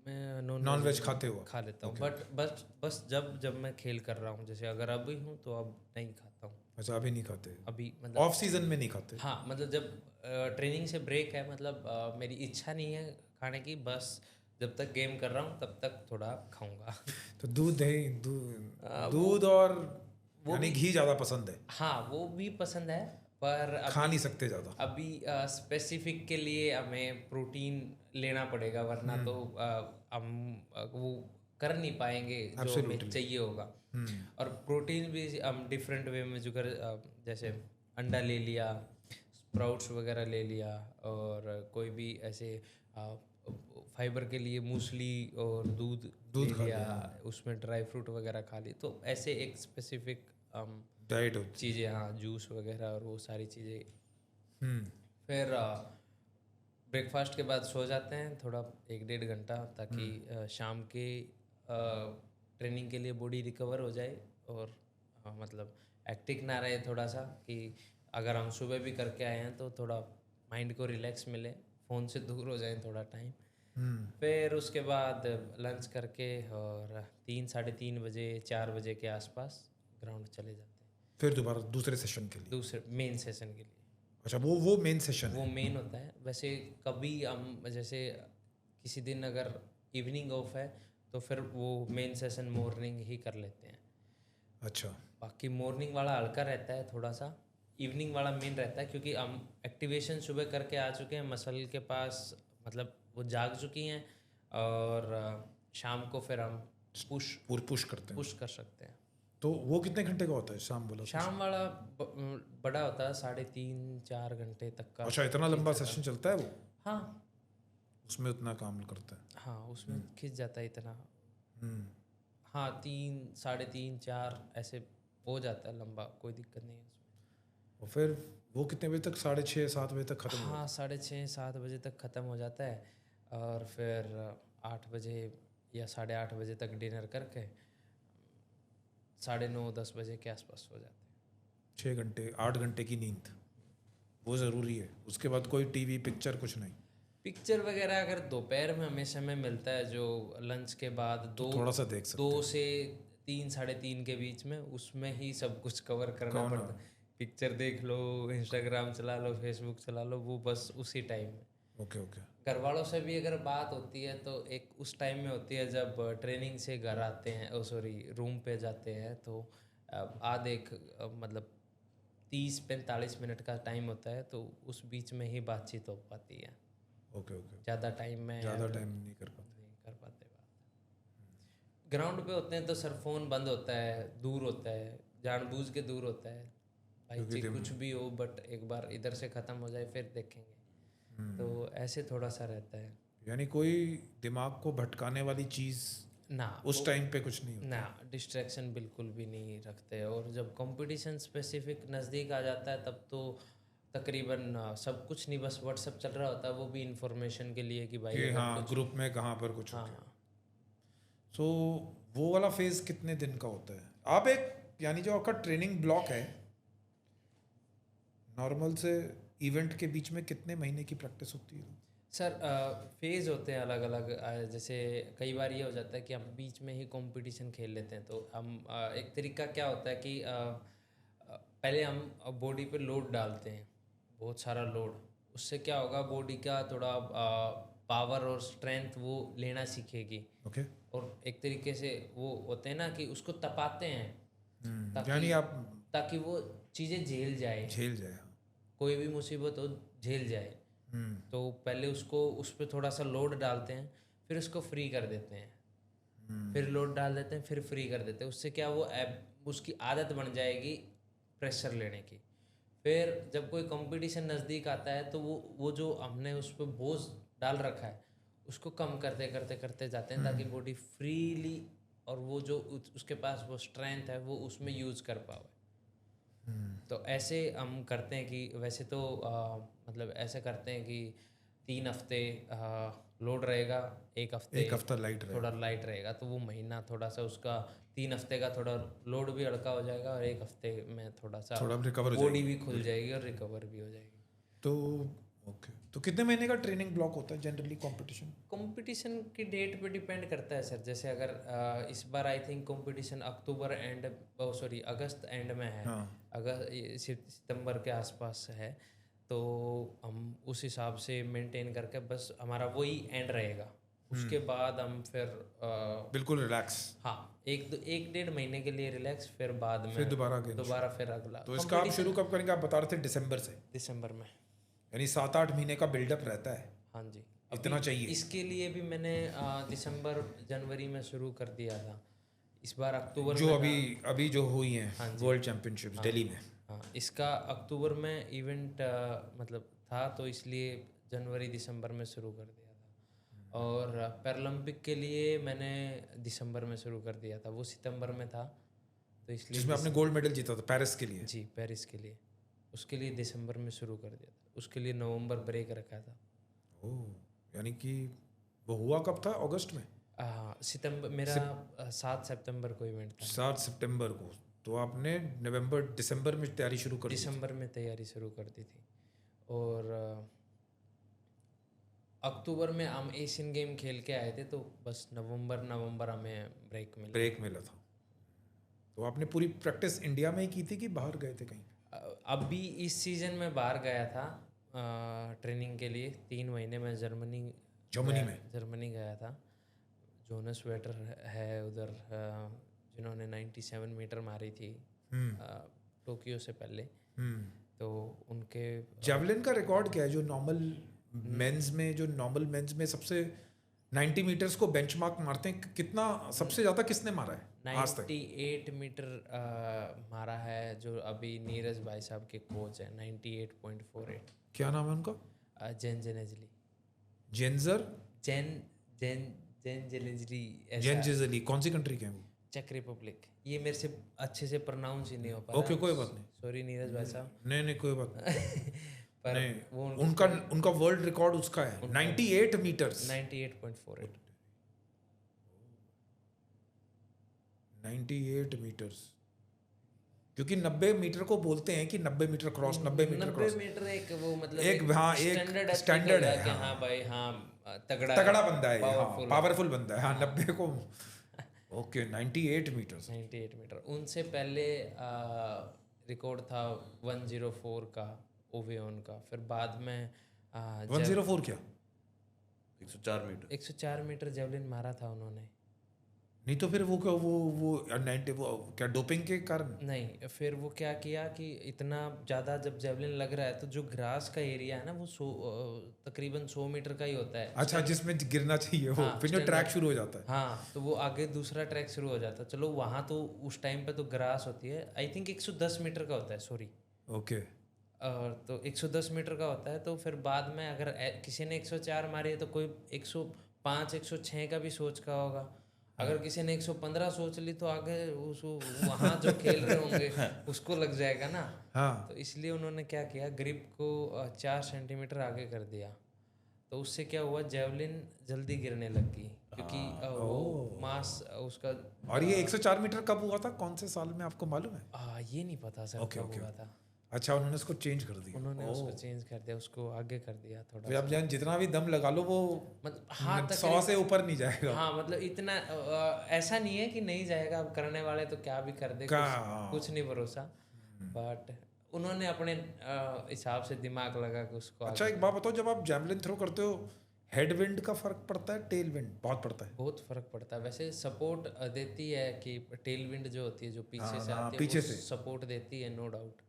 मैं नॉन वेज खाते हो? खा लेता हूँ, बट बस जब मैं खेल कर रहा हूँ, जैसे अगर अभी हूँ तो अब नहीं खाता हूँ। अच्छा, अभी नहीं खाते? अभी मतलब ऑफ सीजन में नहीं खाते? हाँ, मतलब जब ट्रेनिंग से ब्रेक है, मतलब मेरी इच्छा नहीं है खाने की, बस जब तक गेम कर रहा हूँ तब तक थोड़ा खाऊंगा। तो दूध और यानी घी ज़्यादा पसंद है? हाँ, वो भी पसंद है, पर खा नहीं सकते ज़्यादा। अभी स्पेसिफिक के लिए हमें प्रोटीन लेना पड़ेगा, वरना तो हम वो कर नहीं पाएंगे जो हमें चाहिए होगा। और प्रोटीन भी हम डिफरेंट वे में जैसे अंडा ले लिया, स्प्राउट्स वगैरह ले लिया, और कोई भी ऐसे फाइबर के लिए मूसली और दूध दूध ले खा लिया, लिया। उसमें ड्राई फ्रूट वगैरह खा ली, तो ऐसे एक स्पेसिफिक डाइट होती चीज़ें, हाँ, जूस वगैरह और वो सारी चीज़ें। हम्म फिर ब्रेकफास्ट के बाद सो जाते हैं थोड़ा 1-1.5 घंटा, ताकि शाम के ट्रेनिंग के लिए बॉडी रिकवर हो जाए और मतलब एक्टिव ना रहे थोड़ा सा, कि अगर हम सुबह भी करके आए हैं तो थोड़ा माइंड को रिलैक्स मिले, फ़ोन से दूर हो जाए थोड़ा टाइम। फिर उसके बाद लंच करके और 3-3:30 बजे 4 बजे के आसपास ग्राउंड चले जाते हैं, फिर दोबारा दूसरे सेशन के लिए। दूसरे मेन सेशन के लिए। अच्छा, वो मेन सेशन वो है। मेन होता है। वैसे कभी हम जैसे किसी दिन अगर इवनिंग ऑफ है तो फिर वो मेन सेशन मॉर्निंग ही कर लेते हैं। अच्छा, बाकी मॉर्निंग वाला हल्का रहता है थोड़ा सा, इवनिंग वाला मेन रहता है, क्योंकि हम एक्टिवेशन सुबह करके आ चुके हैं, मसल के पास मतलब वो जाग चुकी हैं, और शाम को फिर हम पुश करते हैं। पुश कर सकते हैं। तो वो कितने घंटे का होता है शाम बोला? शाम वाला बड़ा होता है, 3.5-4 घंटे तक का। अच्छा, इतना लंबा सेशन चलता है वो? हाँ उसमें उतना काम करता है। हाँ, उसमें खिंच जाता है इतना। हाँ, 3-3:30-4 ऐसे हो जाता है लंबा, कोई दिक्कत नहीं है उसमें। और फिर वो कितने बजे तक? 6:30-7 बजे तक खत्म? हाँ, 6:30-7 बजे तक ख़त्म हो जाता है, और फिर 8 बजे या 8:30 बजे तक डिनर करके 9:30-10 बजे के आसपास हो जाते हैं। 6 घंटे 8 घंटे की नींद वो ज़रूरी है। उसके बाद कोई टीवी पिक्चर कुछ नहीं? पिक्चर वगैरह अगर दोपहर में हमें समय मिलता है, जो लंच के बाद तो थोड़ा सा देख सकते 2 से 3-3:30 के बीच में, उसमें ही सब कुछ कवर करना पड़ता है। पिक्चर देख लो, इंस्टाग्राम चला लो, फेसबुक चला लो, वो बस उसी टाइम में। Okay okay. घर वालों से भी अगर बात होती है तो एक उस टाइम में होती है जब ट्रेनिंग से घर आते हैं, रूम पे जाते हैं, तो मतलब 30-45 मिनट का टाइम होता है, तो उस बीच में ही बातचीत हो पाती है। Okay okay. ज़्यादा टाइम में ज़्यादा टाइम नहीं कर पाते। बात। ग्राउंड पे होते हैं तो सर फोन बंद होता है, दूर होता है, जानबूझ के दूर होता है, भाई जी कुछ भी हो, बट एक बार इधर से ख़त्म हो जाए फिर देखेंगे। तो ऐसे थोड़ा सा रहता है। यानी कोई दिमाग को भटकाने वाली चीज़ ना उस टाइम पे कुछ नहीं होता? ना, डिस्ट्रैक्शन बिल्कुल भी नहीं रखते। और जब कंपटीशन स्पेसिफिक नज़दीक आ जाता है तब तो तकरीबन सब कुछ नहीं, बस व्हाट्सएप चल रहा होता है, वो भी इंफॉर्मेशन के लिए कि भाई कि अगर हाँ कुछ। ग्रुप में कहाँ पर कुछ हो गया। हाँ, सो वो वाला फेज कितने दिन का होता है? आप एक यानी जो आपका ट्रेनिंग ब्लॉक है, नॉर्मल से इवेंट के बीच में कितने महीने की प्रैक्टिस होती है? सर फेज़ होते हैं अलग अलग। जैसे कई बार ये हो जाता है कि हम बीच में ही कंपटीशन खेल लेते हैं, तो हम एक तरीका क्या होता है कि पहले हम बॉडी पे लोड डालते हैं, बहुत सारा लोड। उससे क्या होगा, बॉडी का थोड़ा पावर और स्ट्रेंथ वो लेना सीखेगी। ओके। और एक तरीके से वो होते हैं ना कि उसको तपाते हैं, यानी आप ताकि वो चीज़ें झेल जाए, झेल जाए। कोई भी मुसीबत हो झेल जाए। तो पहले उसको उस पर थोड़ा सा लोड डालते हैं, फिर उसको फ्री कर देते हैं, फिर लोड डाल देते हैं, फिर फ्री कर देते हैं। उससे क्या वो उसकी आदत बन जाएगी प्रेशर लेने की। फिर जब कोई कंपटीशन नज़दीक आता है तो वो जो हमने उस पर बोझ डाल रखा है उसको कम करते करते करते जाते हैं, ताकि बॉडी फ्रीली और वो जो उसके पास वो स्ट्रेंथ है वो उसमें यूज़ कर पाए। तो ऐसे हम करते हैं कि वैसे तो मतलब ऐसे करते हैं कि 3 हफ्ते लोड रहेगा, एक हफ्ता लाइट रहेगा, थोड़ा लाइट रहेगा, तो वो महीना थोड़ा सा उसका 3 हफ्ते का थोड़ा लोड भी हल्का हो जाएगा, और 1 हफ्ते में थोड़ा सा रिकवर बॉडी भी खुल जाएगी और रिकवर भी हो जाएगी। तो ओके, तो कितने महीने का ट्रेनिंग ब्लॉक होता है जनरली कंपटीशन? कंपटीशन की डेट पे डिपेंड करता है सर। जैसे अगर इस बार आई थिंक कंपटीशन अगस्त एंड में है, सितंबर के आसपास है, तो हम उस हिसाब से मेंटेन करके बस हमारा वही एंड रहेगा। उसके बाद हम फिर बिल्कुल रिलैक्स। हाँ, 1-1.5 महीने के लिए रिलैक्स, फिर बाद में फिर दोबारा फिर अगला। तो इसका आप शुरू कब करेंगे? आप बता रहे थे दिसंबर में, यानी 7-8 महीने का बिल्डअप रहता है। हाँ जी, इतना चाहिए। इसके लिए भी मैंने दिसंबर जनवरी में शुरू कर दिया था। इस बार अक्टूबर जो में अभी जो हुई हैं वर्ल्ड चैंपियनशिप दिल्ली में। हाँ, इसका अक्टूबर में इवेंट मतलब था, तो इसलिए जनवरी दिसंबर में शुरू कर दिया था। और पैरालंपिक के लिए मैंने दिसंबर में शुरू कर दिया था, वो सितंबर में था तो इसलिए जिसमें आपने गोल्ड मेडल जीता था पेरिस के लिए। जी पेरिस के लिए, उसके लिए दिसंबर में शुरू कर दिया था, उसके लिए नवंबर ब्रेक रखा था। ओह, यानी कि वो हुआ कब था? अगस्त में? हाँ सितंबर, मेरा 7 सितंबर को इवेंट था। 7 सितंबर को। तो आपने नवंबर दिसंबर में तैयारी शुरू कर दी थी? दिसंबर में तैयारी शुरू कर दी थी और अक्टूबर में हम एशियन गेम खेल के आए थे, तो बस नवंबर हमें ब्रेक मिला था। तो आपने पूरी प्रैक्टिस इंडिया में ही की थी कि बाहर गए थे कहीं? अभी इस सीजन में बाहर गया था ट्रेनिंग के लिए, 3 महीने में जर्मनी गया था। जोनस वेटर है उधर, जिन्होंने 97 मीटर मारी थी टोक्यो से पहले, तो उनके जेवलिन का रिकॉर्ड क्या है जो नॉर्मल मेंस में सबसे 90 मीटर्स को बेंचमार्क मारते हैं? कितना सबसे ज़्यादा किसने मारा है आज तक? 98 मीटर मारा है, जो अभी नीरज भाई साहब के कोच है, 98.48। क्या नाम है उनका? जेन जेनेजली। जेंजर जेन जेनेजली। कौन सी कंट्री के हैं वो? चेक रिपब्लिक। ये मेरे से अच्छे से प्रोनाउंस ही नहीं हो पा ओके, कोई बात नहीं, सॉरी नीरज भाई साहब। नहीं कोई बात नहीं। पर नहीं, वो उनका वर्ल्ड रिकॉर्ड उसका है 98 मीटर्स। 98.48। 98 मीटर्स, क्योंकि 90 मीटर को बोलते हैं कि 90 मीटर क्रॉस, 90 मीटर एक वो मतलब एक स्टैंडर्ड है कि हाँ भाई हाँ तगड़ा बंदा है, हाँ पावरफुल बंदा है, हाँ 90 को ओके 98 मीटर्स। 98 मीटर। उनसे पहले रिकॉर्ड था 104 का ओवेओन का, फिर बाद में 104 क्या? 104 मीटर जेवलिन मारा था उन्होंने। नहीं तो फिर वो 90 वो क्या डोपिंग के कारण? नहीं, फिर वो क्या किया कि इतना ज़्यादा जब जेवलिन लग रहा है तो जो ग्रास का एरिया है ना वो तकरीबन 100 मीटर का ही होता है। अच्छा, जिसमें गिरना चाहिए वो, फिर जो ट्रैक शुरू हो जाता है। हाँ, तो वो आगे दूसरा ट्रैक शुरू हो जाता है। चलो वहाँ तो उस टाइम पे तो ग्रास होती है, आई थिंक 110 मीटर का होता है, सॉरी ओके। तो 110 मीटर का होता है। तो फिर बाद में अगर किसी ने 104 मारी है तो कोई 105 106 का भी सोच का होगा। अगर किसी ने 115 सोच ली तो आगे उसको वहाँ जो खेल रहे होंगे उसको लग जाएगा ना। हाँ। तो इसलिए उन्होंने क्या किया, ग्रिप को 4 सेंटीमीटर आगे कर दिया। तो उससे क्या हुआ, जेवलिन जल्दी गिरने लग गई क्योंकि वो मास उसका। और ये 104 मीटर कब हुआ था, कौन से साल में, आपको मालूम है? ये नहीं पता सर कब हुआ था। अच्छा, उन्होंने उसको चेंज कर दिया। उन्होंने उसको चेंज कर दिया, उसको आगे कर दिया थोड़ा। फिर आप जान जितना भी दम लगा लो वो मतलब हाँ 100 से ऊपर नहीं जाएगा। हाँ मतलब इतना ऐसा नहीं है कि नहीं जाएगा, अब करने वाले तो क्या भी कर दे, कुछ नहीं भरोसा। बट उन्होंने अपने हिसाब से दिमाग लगा के उसको। अच्छा, एक बात बताओ, जब आप जैवलिन थ्रो करते हो हेड विंड का फर्क पड़ता है, टेल विंड बहुत पड़ता है? बहुत फर्क पड़ता है। वैसे सपोर्ट देती है कि टेल विंड जो होती है जो पीछे से आती है, पीछे वो से सपोर्ट देती है, नो डाउट।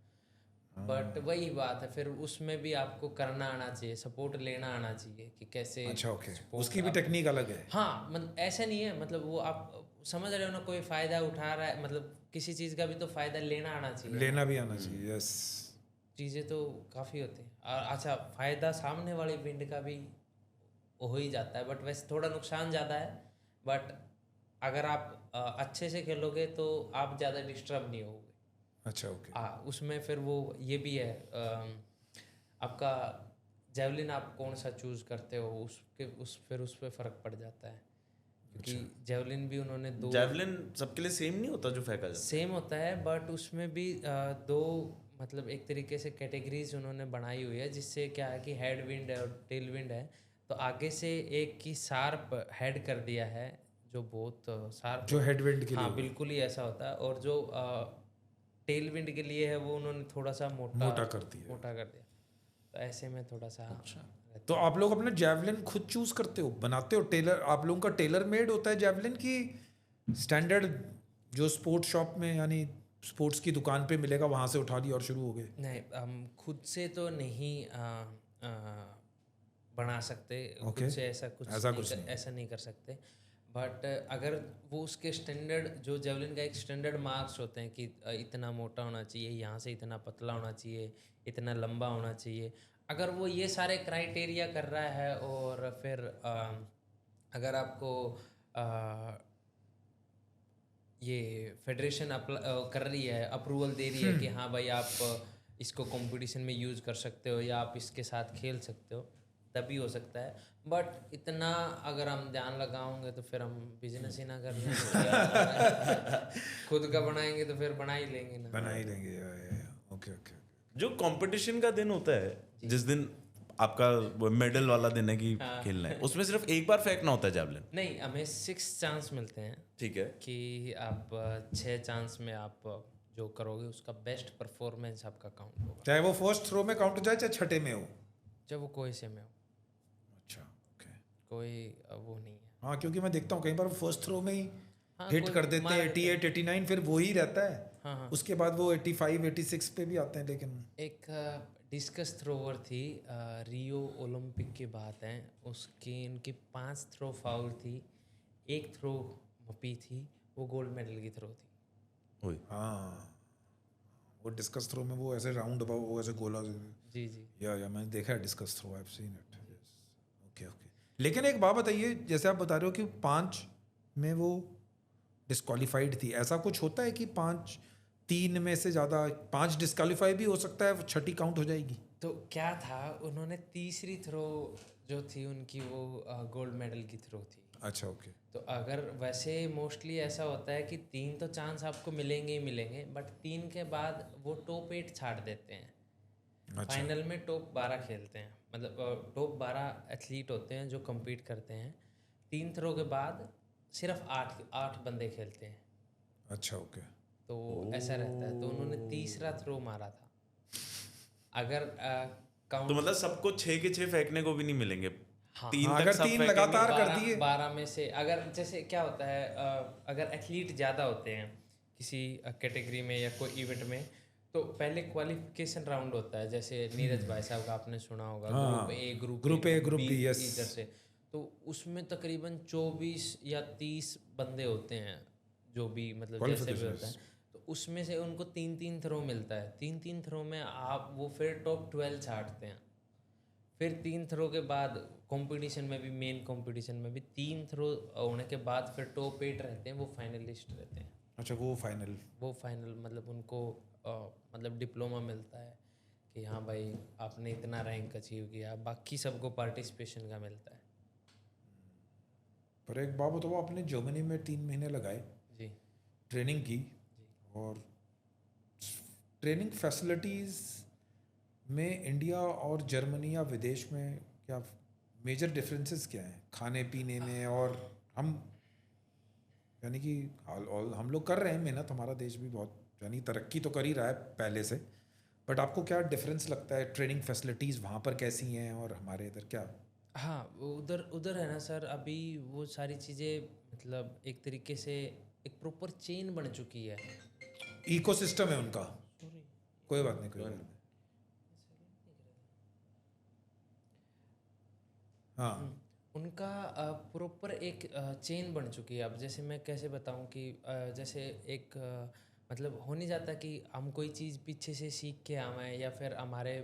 बट वही बात है, फिर उसमें भी आपको करना आना चाहिए, सपोर्ट लेना आना चाहिए कि कैसे। अच्छा ओके, उसकी भी टेक्निक अलग है। हाँ मतलब ऐसा नहीं है, मतलब वो आप समझ रहे हो ना, कोई फ़ायदा उठा रहा है, मतलब किसी चीज़ का भी तो फ़ायदा लेना आना चाहिए, लेना भी आना चाहिए। यस, चीज़ें तो काफ़ी होती हैं। और अच्छा, फ़ायदा सामने वाले विंड का भी हो ही जाता है, बट वैसे थोड़ा नुकसान ज़्यादा है। बट अगर आप अच्छे से खेलोगे तो आप ज़्यादा डिस्टर्ब नहीं होगे। अच्छा ओके। उसमें फिर वो ये भी है, आपका जेवलिन आप कौन सा चूज़ करते हो फिर उस पर फ़र्क पड़ जाता है, क्योंकि जेवलिन भी उन्होंने जेवलिन सबके लिए सेम नहीं होता जो फेंका जाता है? सेम होता है, बट उसमें भी 2 मतलब एक तरीके से कैटेगरीज उन्होंने बनाई हुई है, जिससे क्या है कि हेड विंड है और टेल विंड है। तो आगे से एक की शार्प हेड कर दिया है, जो बहुत शार्प, जो हेड विंड के लिए। हाँ बिल्कुल ही ऐसा होता है। और जो टेल विंड के लिए है वो उन्होंने थोड़ा सा मोटा कर दिया। तो ऐसे में थोड़ा सा। अच्छा, तो आप लोग अपना जेवलिन खुद चूज करते हो, बनाते हो? टेलर, आप लोगों का टेलर मेड होता है जेवलिन की स्टैंडर्ड जो स्पोर्ट्स शॉप में यानी स्पोर्ट्स की दुकान पे मिलेगा वहां से उठा लिया और शुरू हो गए? नहीं, हम खुद से तो नहीं बना सकते। खुद से ऐसा नहीं कर सकते। बट अगर वो उसके स्टैंडर्ड, जो जेवलिन का एक स्टैंडर्ड मार्क्स होते हैं कि इतना मोटा होना चाहिए, यहाँ से इतना पतला होना चाहिए, इतना लंबा होना चाहिए, अगर वो ये सारे क्राइटेरिया कर रहा है और फिर अगर आपको ये फेडरेशन कर रही है, अप्रूवल दे रही है कि हाँ भाई आप इसको कंपटीशन में यूज़ कर सकते हो या आप इसके साथ खेल सकते हो, तभी हो सकता है। बट इतना अगर हम ध्यान लगाओगे तो फिर हम बिजनेस ही ना कर लें तो क्या खुद का बनाएंगे तो फिर बना ही लेंगे ना। बना ही लेंगे। Okay okay. जो कंपटीशन का दिन होता है, जिस दिन आपका मेडल वाला दिन है कि खेलना है, उसमें सिर्फ एक बार फेंकना होता है जैवलिन? नहीं, हमें 6 चांस मिलते हैं ठीक है। कि आप 6 चांस में आप जो करोगे उसका बेस्ट परफॉर्मेंस आपका काउंट होगा, चाहे वो फर्स्ट थ्रो में काउंट हो जाए चाहे छठे में हो। जब वो कोई से में हो, अच्छा ओके। कोई वो नहीं है। हाँ, क्योंकि मैं देखता हूँ कई बार फर्स्ट थ्रो में ही हाँ, हिट कोई कर देते हैं, 88 89 फिर वो ही रहता है। हाँ। उसके बाद वो 85 86 पे भी आते हैं। लेकिन एक डिस्कस थ्रोवर थी, रियो ओलंपिक की बात है, उनकी 5 थ्रो फाउल थी, 1 थ्रो मपी थी, वो गोल्ड मेडल की थ्रो थी। ओए, हाँ, वो डिस्कस थ्रो में वो ऐसे राउंड अबाउट वो ऐसे गोला। जी जी। या मैंने देखा है discus throw, I have seen it. Okay okay. लेकिन एक बात बताइए, जैसे आप बता रहे हो कि 5 में वो डिस्क्वालीफाइड थी, ऐसा कुछ होता है कि 3 में से ज़्यादा 5 डिस्क्वालीफाई भी हो सकता है, वो छठी काउंट हो जाएगी? तो क्या था, उन्होंने तीसरी थ्रो जो थी उनकी वो गोल्ड मेडल की थ्रो थी। अच्छा ओके। तो अगर वैसे मोस्टली ऐसा होता है कि 3 तो चांस आपको मिलेंगे ही मिलेंगे, बट 3 के बाद वो टॉप 8 छाड़ देते हैं। अच्छा। फाइनल में टॉप 12 खेलते हैं, मतलब टॉप 12 एथलीट होते हैं जो compete करते हैं। 3 थ्रो के बाद सिर्फ 8 बंदे खेलते हैं, अच्छा ओके। तो ऐसा रहता है। तो उन्होंने तीसरा थ्रो मारा था। अगर तो मतलब सबको 6 के 6 फेंकने को भी नहीं मिलेंगे? हाँ, 3 हाँ, तक अगर सब 3 फेंकेंगे? लगातार कर दिए। 12 में से अगर जैसे क्या होता है, अगर एथलीट ज़्यादा होते हैं किसी कैटेगरी में या कोई इवेंट में, तो पहले क्वालिफिकेशन राउंड होता है। जैसे नीरज भाई साहब का आपने सुना होगा, हाँ, group A group B, yes। इधर से। तो उसमें तकरीबन 24 या 30 बंदे होते हैं, जो भी मतलब जैसे भी होता है। तो उसमें से उनको 3 थ्रो मिलता है। 3 थ्रो में आप वो फिर टॉप 12 छाटते हैं। फिर 3 थ्रो के बाद कंपटीशन में भी, मेन कंपटीशन में भी 3 थ्रो होने के बाद फिर टॉप 8 रहते हैं, वो फाइनलिस्ट रहते हैं। अच्छा, वो फाइनल मतलब उनको मतलब डिप्लोमा मिलता है कि हाँ भाई आपने इतना रैंक अचीव किया, बाकी सबको पार्टिसिपेशन का मिलता है। पर एक बात बताओ, आपने जर्मनी में 3 महीने लगाए जी। ट्रेनिंग की, और ट्रेनिंग फैसिलिटीज़ में इंडिया और जर्मनी या विदेश में क्या मेजर डिफरेंसेस क्या हैं खाने पीने में? और हम यानी कि हम लोग कर रहे हैं मेहनत, हमारा देश भी बहुत यानी तरक्की तो कर ही रहा है पहले से, बट आपको क्या डिफरेंस लगता है? ट्रेनिंग फैसिलिटीज़ वहाँ पर कैसी हैं और हमारे इधर क्या? हाँ, उधर है ना सर, अभी वो सारी चीज़ें मतलब एक तरीके से एक प्रॉपर चेन बन चुकी है। इकोसिस्टम है उनका। कोई बात नहीं। हाँ, उनका प्रॉपर एक चेन बन चुकी है। अब जैसे मैं कैसे बताऊं कि जैसे एक मतलब हो नहीं जाता कि हम कोई चीज़ पीछे से सीख के आए, या फिर हमारे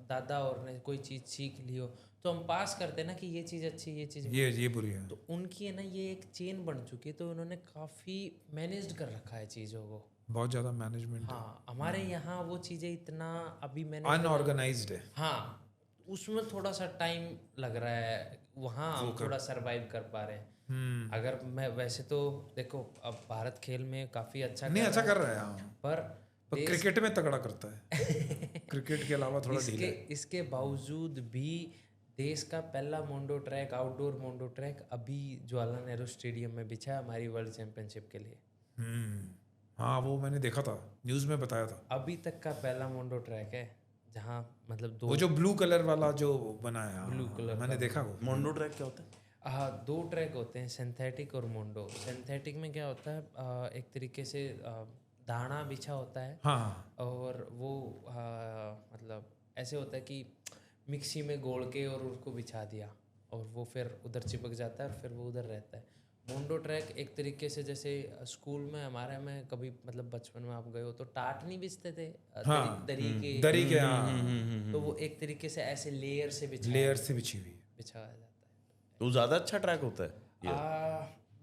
दादा और ने कोई चीज़ सीख ली हो तो हम पास करते हैं ना कि ये चीज़ अच्छी, ये चीज़ ये बुरी है। तो उनकी है ना ये एक चेन बन चुकी है, तो उन्होंने काफ़ी मैनेज कर रखा है चीज़ों को, बहुत ज़्यादा मैनेजमेंट। हाँ, हमारे यहाँ वो चीज़ें इतना अभी मैंने अनऑर्गेनाइज्ड है। हाँ, उसमें थोड़ा सा टाइम लग रहा है, वहाँ हम थोड़ा सरवाइव कर पा रहे हैं। अगर मैं वैसे तो देखो, अब भारत खेल में काफ़ी अच्छा नहीं, अच्छा कर रहा है हाँ। पर क्रिकेट में तगड़ा करता है क्रिकेट के अलावा थोड़ा ढीला है। इसके बावजूद भी देश का पहला Mondo track, outdoor Mondo track अभी जवाहरलाल नेहरू स्टेडियम में बिछा है हमारी वर्ल्ड चैंपियनशिप के लिए। हाँ, वो मैंने देखा था, न्यूज़ में बताया था। अभी तक का पहला मोंडो ट्रैक है जहाँ मतलब वो जो ब्लू कलर वाला जो बनाया है, ब्लू कलर मैंने देखा वो। मोंडो ट्रैक क्या होता है? हाँ, 2 ट्रैक होते हैं, सिंथेटिक और मोंडो। सिंथेटिक में क्या होता है, एक तरीके से दाना बिछा होता है। हाँ, और वो मतलब ऐसे होता है कि मिक्सी में घोल के और उसको बिछा दिया और वो फिर उधर चिपक जाता है और फिर वो उधर रहता है। मोंडो ट्रैक एक तरीके से जैसे स्कूल में हमारे में कभी मतलब बचपन में आप गए हो तो टाट नहीं बिछते थे, दरी के हाँ, तो वो एक तरीके से ऐसे लेयर से लेयर से बिछी हुई है। बिछाया जाता है, तो ज़्यादा अच्छा ट्रैक होता है ये?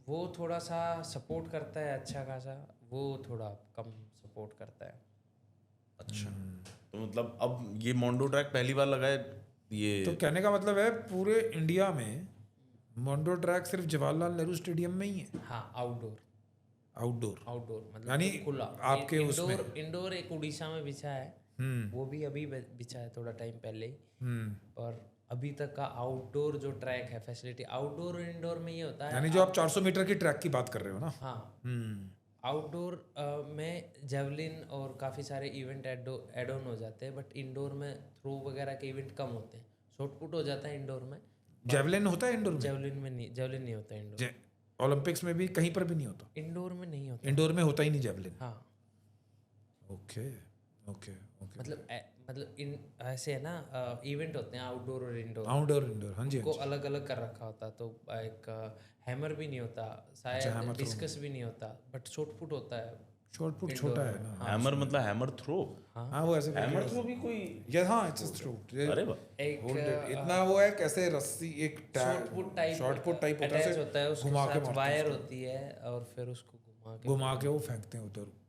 वो थोड़ा सा सपोर्ट करता है अच्छा खासा, वो थोड़ा कम सपोर्ट करता है। अच्छा, तो मतलब अब ये मोंडो ट्रैक पहली बार लगा है ये? तो कहने का मतलब है पूरे इंडिया में मोंडो ट्रैक सिर्फ जवाहरलाल नेहरू स्टेडियम में ही है हाँ, आउटडोर आउटडोर मतलब यानी तो खुला। आपके उसमें इंडोर एक उड़ीसा में बिछा है, वो भी अभी बिछा है थोड़ा टाइम पहले ही। और अभी तक का आउटडोर जो ट्रैक है फैसिलिटी, आउटडोर और इंडोर में ये होता है। यानी जो आप 400 मीटर की ट्रैक की बात कर रहे हो ना? हाँ, आउटडोर में जेवलिन और काफ़ी सारे इवेंट एड ऑन हो जाते हैं, बट इंडोर में थ्रो वगैरह के इवेंट कम होते हैं। शॉर्ट पुट हो जाता है इंडोर में, जेवलिन होता है इंडोर में? जेवलिन नहीं होता इंडोर। ओलंपिक्स में भी कहीं पर भी नहीं होता? इंडोर में नहीं होता। इंडोर में होता ही नहीं जेवलिन? हाँ, ओके ओके ओके। मतलब इन ऐसे है ना, इवेंट होते हैं आउटडोर और इंडोर इंडोर हाँ जी को अलग अलग कर रखा होता। तो एक हैमर भी नहीं होता शायद, डिस्कस भी नहीं होता, बट शॉर्ट पुट होता है। शॉर्ट पुट छोटा है ना? हैमर मतलब हैमर थ्रो? हाँ वो ऐसे हैमर थ्रो भी कोई? ये हाँ इट्स थ्रो। अरे वाह, एक इतना वो है कैसे रस्सी एक शॉर्ट पुट टाइप अटैच होता है, उसके घुमा के साथ वायर होती है और फिर उसको घुमा के वो फेंकते हैं उधर ऊपर।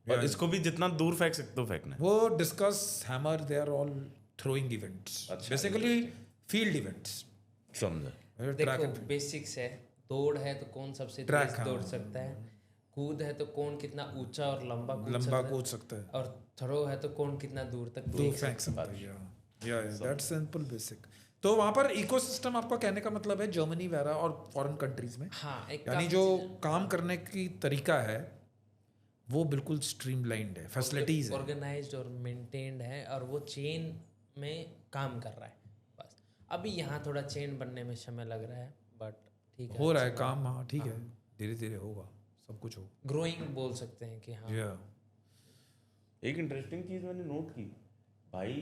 और इसको भी जितना दूर फेंक सकते हो फेंकना है? वो discus hammer they are all throwing events, basically field events. समझा। देखो बेसिक्स है, दौड़ है तो कौन सबसे तेज दौड़ सकता है, कूद है तो कौन कितना ऊंचा और लंबा कूद सकता है, और थ्रो है तो कौन कितना दूर तक फेंक सकता है। या दैट्स सिंपल बेसिक। तो वहाँ पर इकोसिस्टम आपका कहने का मतलब है जर्मनी वगैरह और फॉरेन कंट्रीज में, हाँ, यानी जो काम करने की तरीका है वो बिल्कुल स्ट्रीमलाइंड है, फैसिलिटीज है, ऑर्गेनाइज्ड और मेंटेन्ड है, और वो चेन में काम कर रहा है। बस अभी यहाँ थोड़ा चेन बनने में समय लग रहा है, बट ठीक है, हो रहा है काम। हाँ ठीक है, धीरे धीरे होगा, सब कुछ होगा, ग्रोइंग बोल सकते हैं कि हाँ। एक इंटरेस्टिंग चीज मैंने नोट की, भाई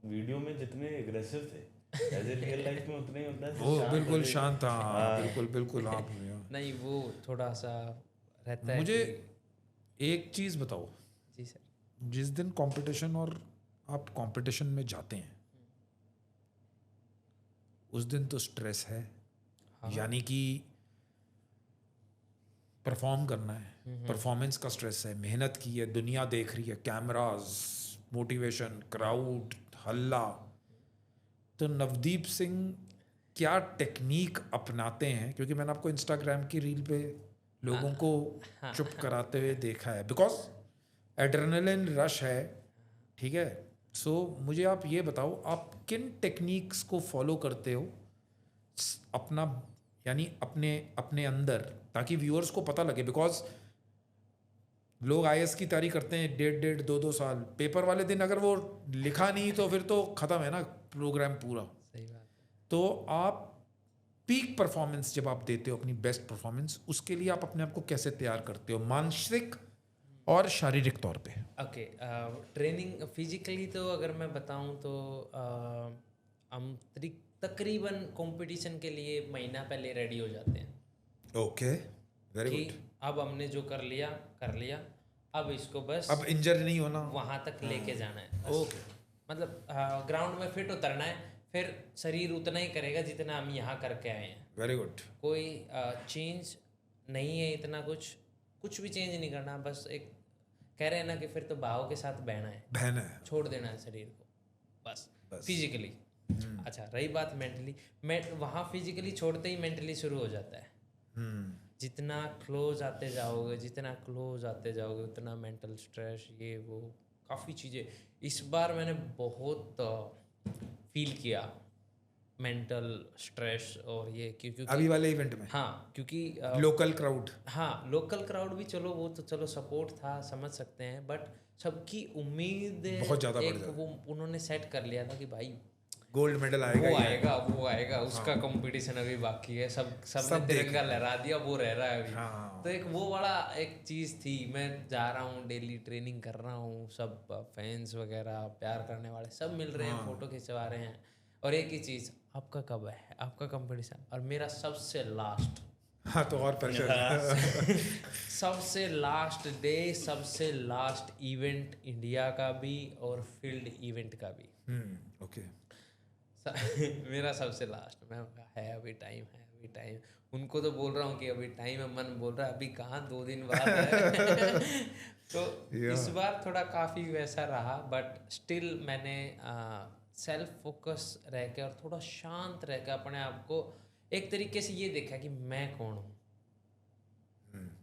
वीडियो में जितने एग्रेसिव थे एज ए रियल लाइफ में उतने ही होता है। वो बिल्कुल शांत था, बिल्कुल आप नहीं, वो थोड़ा सा रहता है। मुझे एक चीज बताओ जी सर, जिस दिन कंपटीशन और आप कंपटीशन में जाते हैं उस दिन तो स्ट्रेस है, यानी कि परफॉर्म करना है, परफॉर्मेंस का स्ट्रेस है, मेहनत की है, दुनिया देख रही है, कैमरास, मोटिवेशन, क्राउड, हल्ला। तो नवदीप सिंह क्या टेक्निक अपनाते हैं? क्योंकि मैंने आपको इंस्टाग्राम की रील पे लोगों को चुप कराते हुए देखा है, बिकॉज एड्रेनलिन रश है, ठीक है। सो मुझे आप ये बताओ, आप किन टेक्निक्स को फॉलो करते हो अपना, यानी अपने अंदर, ताकि व्यूअर्स को पता लगे। बिकॉज लोग IAS की तैयारी करते हैं 1.5 2 साल, पेपर वाले दिन अगर वो लिखा नहीं तो फिर तो ख़त्म है ना प्रोग्राम पूरा। सही बात है। तो आप पीक परफॉर्मेंस जब आप देते हो, अपनी बेस्ट परफॉर्मेंस, उसके लिए आप अपने आप को कैसे तैयार करते हो, मानसिक और शारीरिक तौर पे? ओके, ट्रेनिंग फिजिकली तो अगर मैं बताऊं तो हम तकरीबन कंपटीशन के लिए महीना पहले रेडी हो जाते हैं। Okay, very good. अब हमने जो कर लिया, अब इसको बस अब इंजर नहीं होना, वहाँ तक लेके जाना है। ओके, मतलब ग्राउंड में फिट उतरना है, फिर शरीर उतना ही करेगा जितना हम यहाँ करके आए हैं। Very good. कोई चेंज नहीं है, इतना कुछ भी चेंज नहीं करना, बस एक कह रहे हैं ना कि फिर तो भाव के साथ बहना है, छोड़ देना है शरीर को, बस फिजिकली। अच्छा, रही बात मेंटली, वहाँ फिजिकली छोड़ते ही मेंटली शुरू हो जाता है। जितना क्लोज आते जाओगे उतना मेंटल स्ट्रेस, ये वो काफ़ी चीज़ें इस बार मैंने बहुत फील किया, मेंटल स्ट्रेस और ये, क्योंकि अभी वाले इवेंट में। हाँ, क्योंकि लोकल क्राउड, हाँ लोकल क्राउड भी चलो, वो तो चलो सपोर्ट था, समझ सकते हैं, बट सबकी उम्मीद बहुत ज़्यादा बढ़ वो उन्होंने सेट कर लिया था कि भाई गोल्ड मेडल आएगा, वो आएगा, उसका कंपटीशन अभी बाकी है, सबने तिरंगा लहरा दिया, वो रह रहा है अभी। हाँ। तो एक वो बड़ा एक चीज़ थी। मैं जा रहा हूँ, डेली ट्रेनिंग कर रहा हूँ, सब फैंस वगैरह, प्यार करने वाले सब मिल रहे हैं, फोटो खिंचवा रहे हैं, और एक ही चीज़, आपका कब है, आपका कंपटीशन, और मेरा सबसे लास्ट। हाँ, तो और प्रेशर। सबसे लास्ट डे, सबसे लास्ट इवेंट इंडिया का भी और फील्ड इवेंट का भी। ओके। मेरा सबसे लास्ट, मैं है अभी टाइम है, अभी टाइम, उनको तो बोल रहा हूँ कि अभी टाइम है, मन बोल रहा है अभी कहाँ, 2 दिन बाद है। तो इस बार थोड़ा काफ़ी वैसा रहा, बट स्टिल मैंने सेल्फ फोकस रह के और थोड़ा शांत रह के अपने आप को एक तरीके से ये देखा कि मैं कौन हूँ,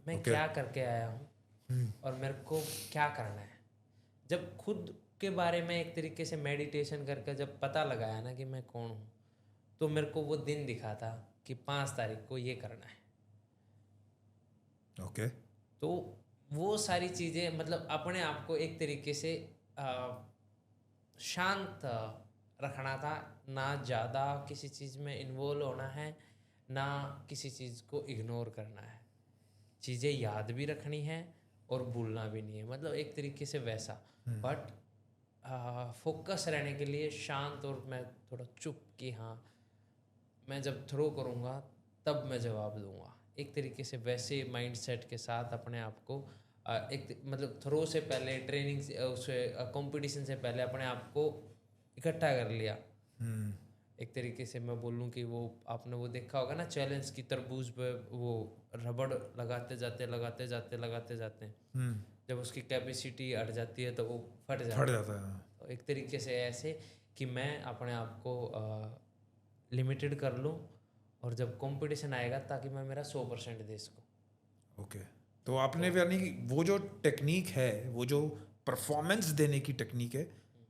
मैं क्या करके आया हूँ और मेरे को क्या करना है। जब खुद के बारे में एक तरीके से मेडिटेशन करके जब पता लगाया ना कि मैं कौन हूँ, तो मेरे को वो दिन दिखा था कि 5 तारीख को ये करना है। ओके। तो वो सारी चीज़ें मतलब अपने आप को एक तरीके से शांत रखना था, ना ज़्यादा किसी चीज़ में इन्वॉल्व होना है, ना किसी चीज़ को इग्नोर करना है। चीज़ें याद भी रखनी है और भूलना भी नहीं है, मतलब एक तरीके से वैसा। बट फोकस रहने के लिए शांत और मैं थोड़ा चुप कि हाँ मैं जब थ्रो करूँगा तब मैं जवाब दूंगा, एक तरीके से वैसे माइंडसेट के साथ अपने आप को एक मतलब थ्रो से पहले ट्रेनिंग से उसे कंपटीशन से पहले अपने आप को इकट्ठा कर लिया। एक तरीके से मैं बोलूँ कि वो आपने वो देखा होगा ना चैलेंज की, तरबूज पे वो रबड़ लगाते जाते हैं, जब उसकी कैपेसिटी अट जाती है तो वो फट जाता है। तो एक तरीके से ऐसे कि मैं अपने आप को लिमिटेड कर लूँ और जब कंपटीशन आएगा ताकि मैं मेरा 100% दे सकूँ। ओके। तो आपने यानी वो जो टेक्निक है, वो जो परफॉर्मेंस देने की टेक्निक है,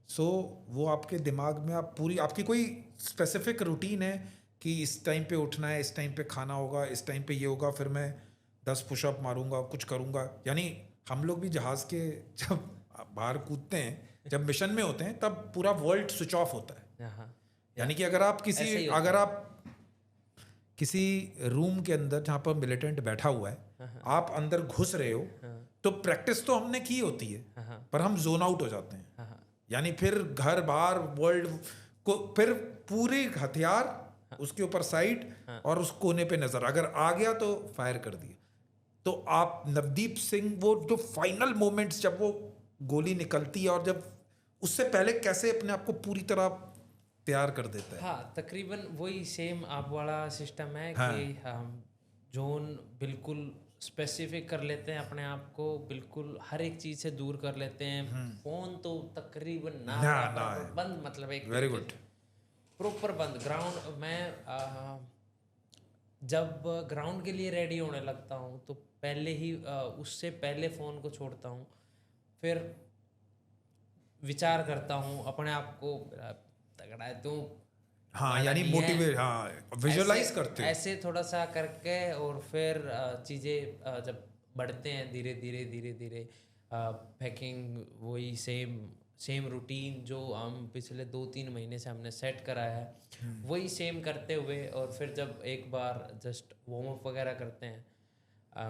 सो वो आपके दिमाग में आप पूरी आपकी कोई स्पेसिफिक रूटीन है कि इस टाइम पे उठना है, इस टाइम पे खाना होगा, इस टाइम पे ये होगा, फिर मैं 10 पुशअप मारूंगा, कुछ करूंगा? यानी हम लोग भी जहाज़ के जब बाहर कूदते हैं, जब मिशन में होते हैं, तब पूरा वर्ल्ड स्विच ऑफ होता है। हाँ, यानी कि अगर आप किसी रूम के अंदर जहाँ पर मिलिटेंट बैठा हुआ है, आप अंदर घुस रहे हो, तो प्रैक्टिस तो हमने की होती है, पर हम जोन आउट हो जाते हैं। यानी फिर घर बाहर वर्ल्ड को फिर पूरी हथियार उसके ऊपर साइड और उस कोने पे नजर, अगर आ गया तो फायर कर दिया। तो आप नवदीप सिंह, वो जो फाइनल मोमेंट्स जब वो गोली निकलती है और जब उससे पहले कैसे अपने आप को पूरी तरह तैयार कर देता है? हाँ, तकरीबन वही सेम आप वाला सिस्टम है कि हम जोन बिल्कुल स्पेसिफिक कर लेते हैं अपने आप को, बिल्कुल हर एक चीज़ से दूर कर लेते हैं। फोन तो तकरीबन ना बंद, मतलब एक वेरी गुड प्रॉपर बंद। ग्राउंड मैं जब ग्राउंड के लिए रेडी होने लगता हूँ तो पहले ही उससे पहले फ़ोन को छोड़ता हूँ, फिर विचार करता हूँ अपने आप को तगड़ा है तू, हाँ, यानी मोटिवेट, हाँ, विजुअलाइज करते हो ऐसे थोड़ा सा करके, और फिर चीज़ें जब बढ़ते हैं धीरे धीरे पैकिंग वही सेम रूटीन जो हम पिछले 2-3 महीने से हमने सेट करा है, वही सेम करते हुए, और फिर जब एक बार जस्ट वार्म अप वगैरह करते हैं,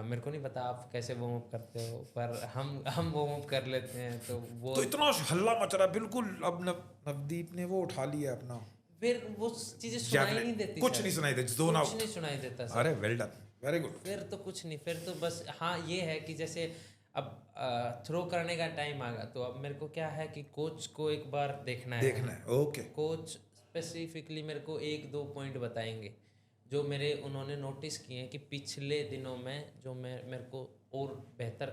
मेरे को नहीं पता आप कैसे वार्म अप करते हो, पर हम वार्म अप कर लेते हैं। तो वो तो इतना हल्ला मच रहा है, बिल्कुल अब नवदीप ने वो उठा लिया अपना, फिर वो चीज़ें सुनाई नहीं देती, कुछ नहीं सुनाई देती, जोन आउट, कुछ नहीं सुनाई देता सर। अरे वेल डन, वेरी गुड। फिर तो कुछ नहीं, फिर तो बस हाँ ये है कि जैसे अब थ्रो करने का टाइम आ गया, तो अब मेरे को क्या है कि कोच को एक बार देखना है। ओके। कोच स्पेसिफिकली मेरे को 1-2 पॉइंट बताएंगे जो उन्होंने नोटिस किए हैं कि पिछले दिनों में जो मेरे को और बेहतर